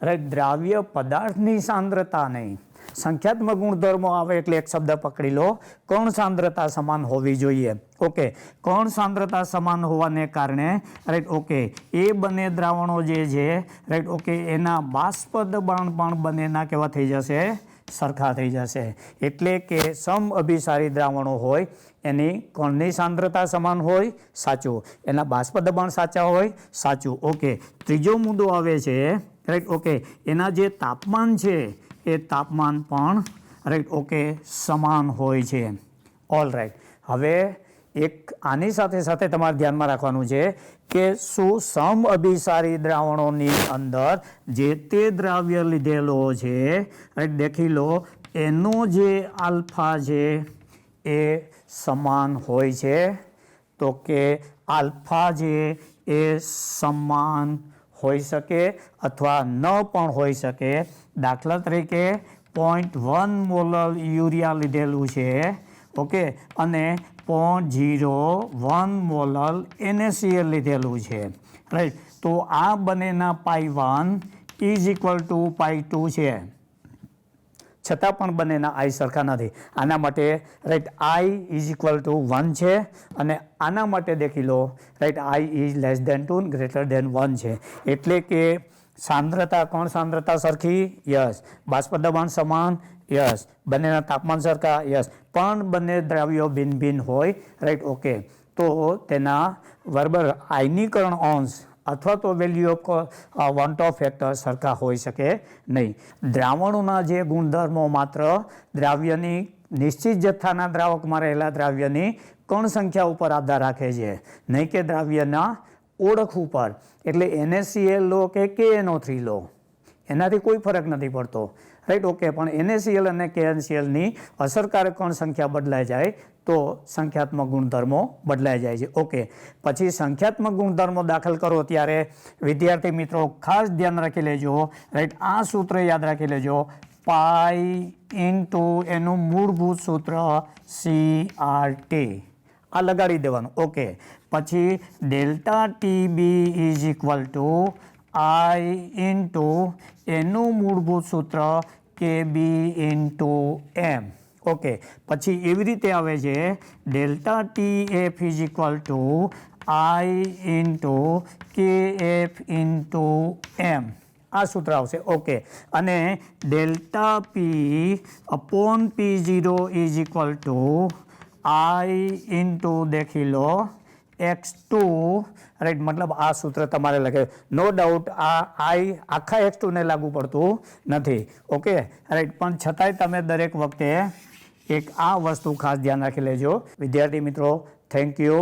રાઈટ. દ્રાવ્ય પદાર્થની સાંદ્રતા નહીં, સંખ્યાત્મક ગુણધર્મો આવે એટલે એક શબ્દ પકડી લો, કણ સાંદ્રતા સમાન હોવી જોઈએ. ઓકે, કણ સાંદ્રતા સમાન હોવાને કારણે, રાઈટ, ઓકે, એ બંને દ્રાવણો જે છે, રાઈટ, ઓકે, એના બાષ્પ દબાણ પણ બંનેના કેવા થઈ જશે? સરખા થઈ જશે. એટલે કે સમઅભિસારી દ્રાવણો હોય એની કણની સાંદ્રતા સમાન હોય, સાચું. એના બાષ્પ દબાણ સાચા હોય, સાચું. ઓકે, ત્રીજો મુદ્દો આવે છે, રાઈટ, ઓકે, એના જે તાપમાન છે એ તાપમાન પણ, રાઈટ, ઓકે, સમાન હોય છે. All right. હવે એક આની સાથે સાથે તમારે ધ્યાનમાં રાખવાનું છે કે શું સમઅભિસારી દ્રાવણોની અંદર જે તે દ્રાવ્ય લીધેલો છે, રાઈટ, દેખી લો, એનો જે આલ્ફા છે એ સમાન હોય છે? તો કે આલ્ફા છે એ સમાન હોઈ શકે અથવા ન પણ હોઈ શકે. દાખલા તરીકે 0.1 મોલર યુરિયા લીધેલું છે, ઓકે, અને 0.01 મોલર NaCl લીધેલું છે, રાઈટ. તો આ બંનેના π1 = π2 છે. છતાં પણ બંનેના આઈ સરખા નથી. આના માટે right I is equal to 1 છે અને આના માટે દેખી લો right I is less than 2 greater than 1 છે. એટલે કે સાંદ્રતા કણ સાંદ્રતા સરખી, યસ. બાષ્પ દબાણ સમાન, યસ. બંનેના તાપમાન સરખા, યસ. પણ બંને દ્રાવ્યો ભિન્ન ભિન્ન હોય, રાઈટ, ઓકે. તો તેના બરાબર આયનીકરણ અંશ અથવા તો value of want of factor સરખા હોઈ શકે નહીં. દ્રાવણોના જે ગુણધર્મો માત્ર દ્રાવ્યની નિશ્ચિત જથ્થાના દ્રાવકમાં રહેલા દ્રાવ્યની કણ સંખ્યા ઉપર આધાર રાખે છે, નહીં કે દ્રાવ્યના ઓળખ ઉપર. એટલે NaCl લો કે KNO3 લો, એનાથી કોઈ ફરક નથી પડતો, રાઈટ, ઓકે. પણ NaCl અને KNClની અસરકારક કણ સંખ્યા બદલાઈ જાય તો સંખ્યાત્મક ગુણધર્મો બદલાઈ જાય છે, ઓકે. પછી સંખ્યાત્મક ગુણધર્મો દાખલ કરો ત્યારે વિદ્યાર્થી મિત્રો ખાસ ધ્યાન રાખી લેજો, રાઈટ. આ સૂત્ર યાદ રાખી લેજો, પાઈ ઇન્ટુ એનું મૂળભૂત સૂત્ર CRT, આ લગાડી દેવાનું, ઓકે. પછી delta TB is equal two I into એનું મૂળભૂત સૂત્ર KB ઇન્ટુ M, ઓકે. પછી એવી રીતે આવે છે delta TF is equal two I into KF into M, આ સૂત્ર આવશે, ઓકે. અને delta P upon P0 is equal two I into દેખી લો X2, રાઈટ. મતલબ આ સૂત્ર તમારે લખે, નો ડાઉટ આ આઈ આખા X2 ને લાગુ પડતું નથી, ઓકે, રાઈટ. પણ છતાંય તમે દરેક વખતે એક આ વસ્તુ ખાસ ધ્યાન રાખી લેજો વિદ્યાર્થી મિત્રો. Thank you.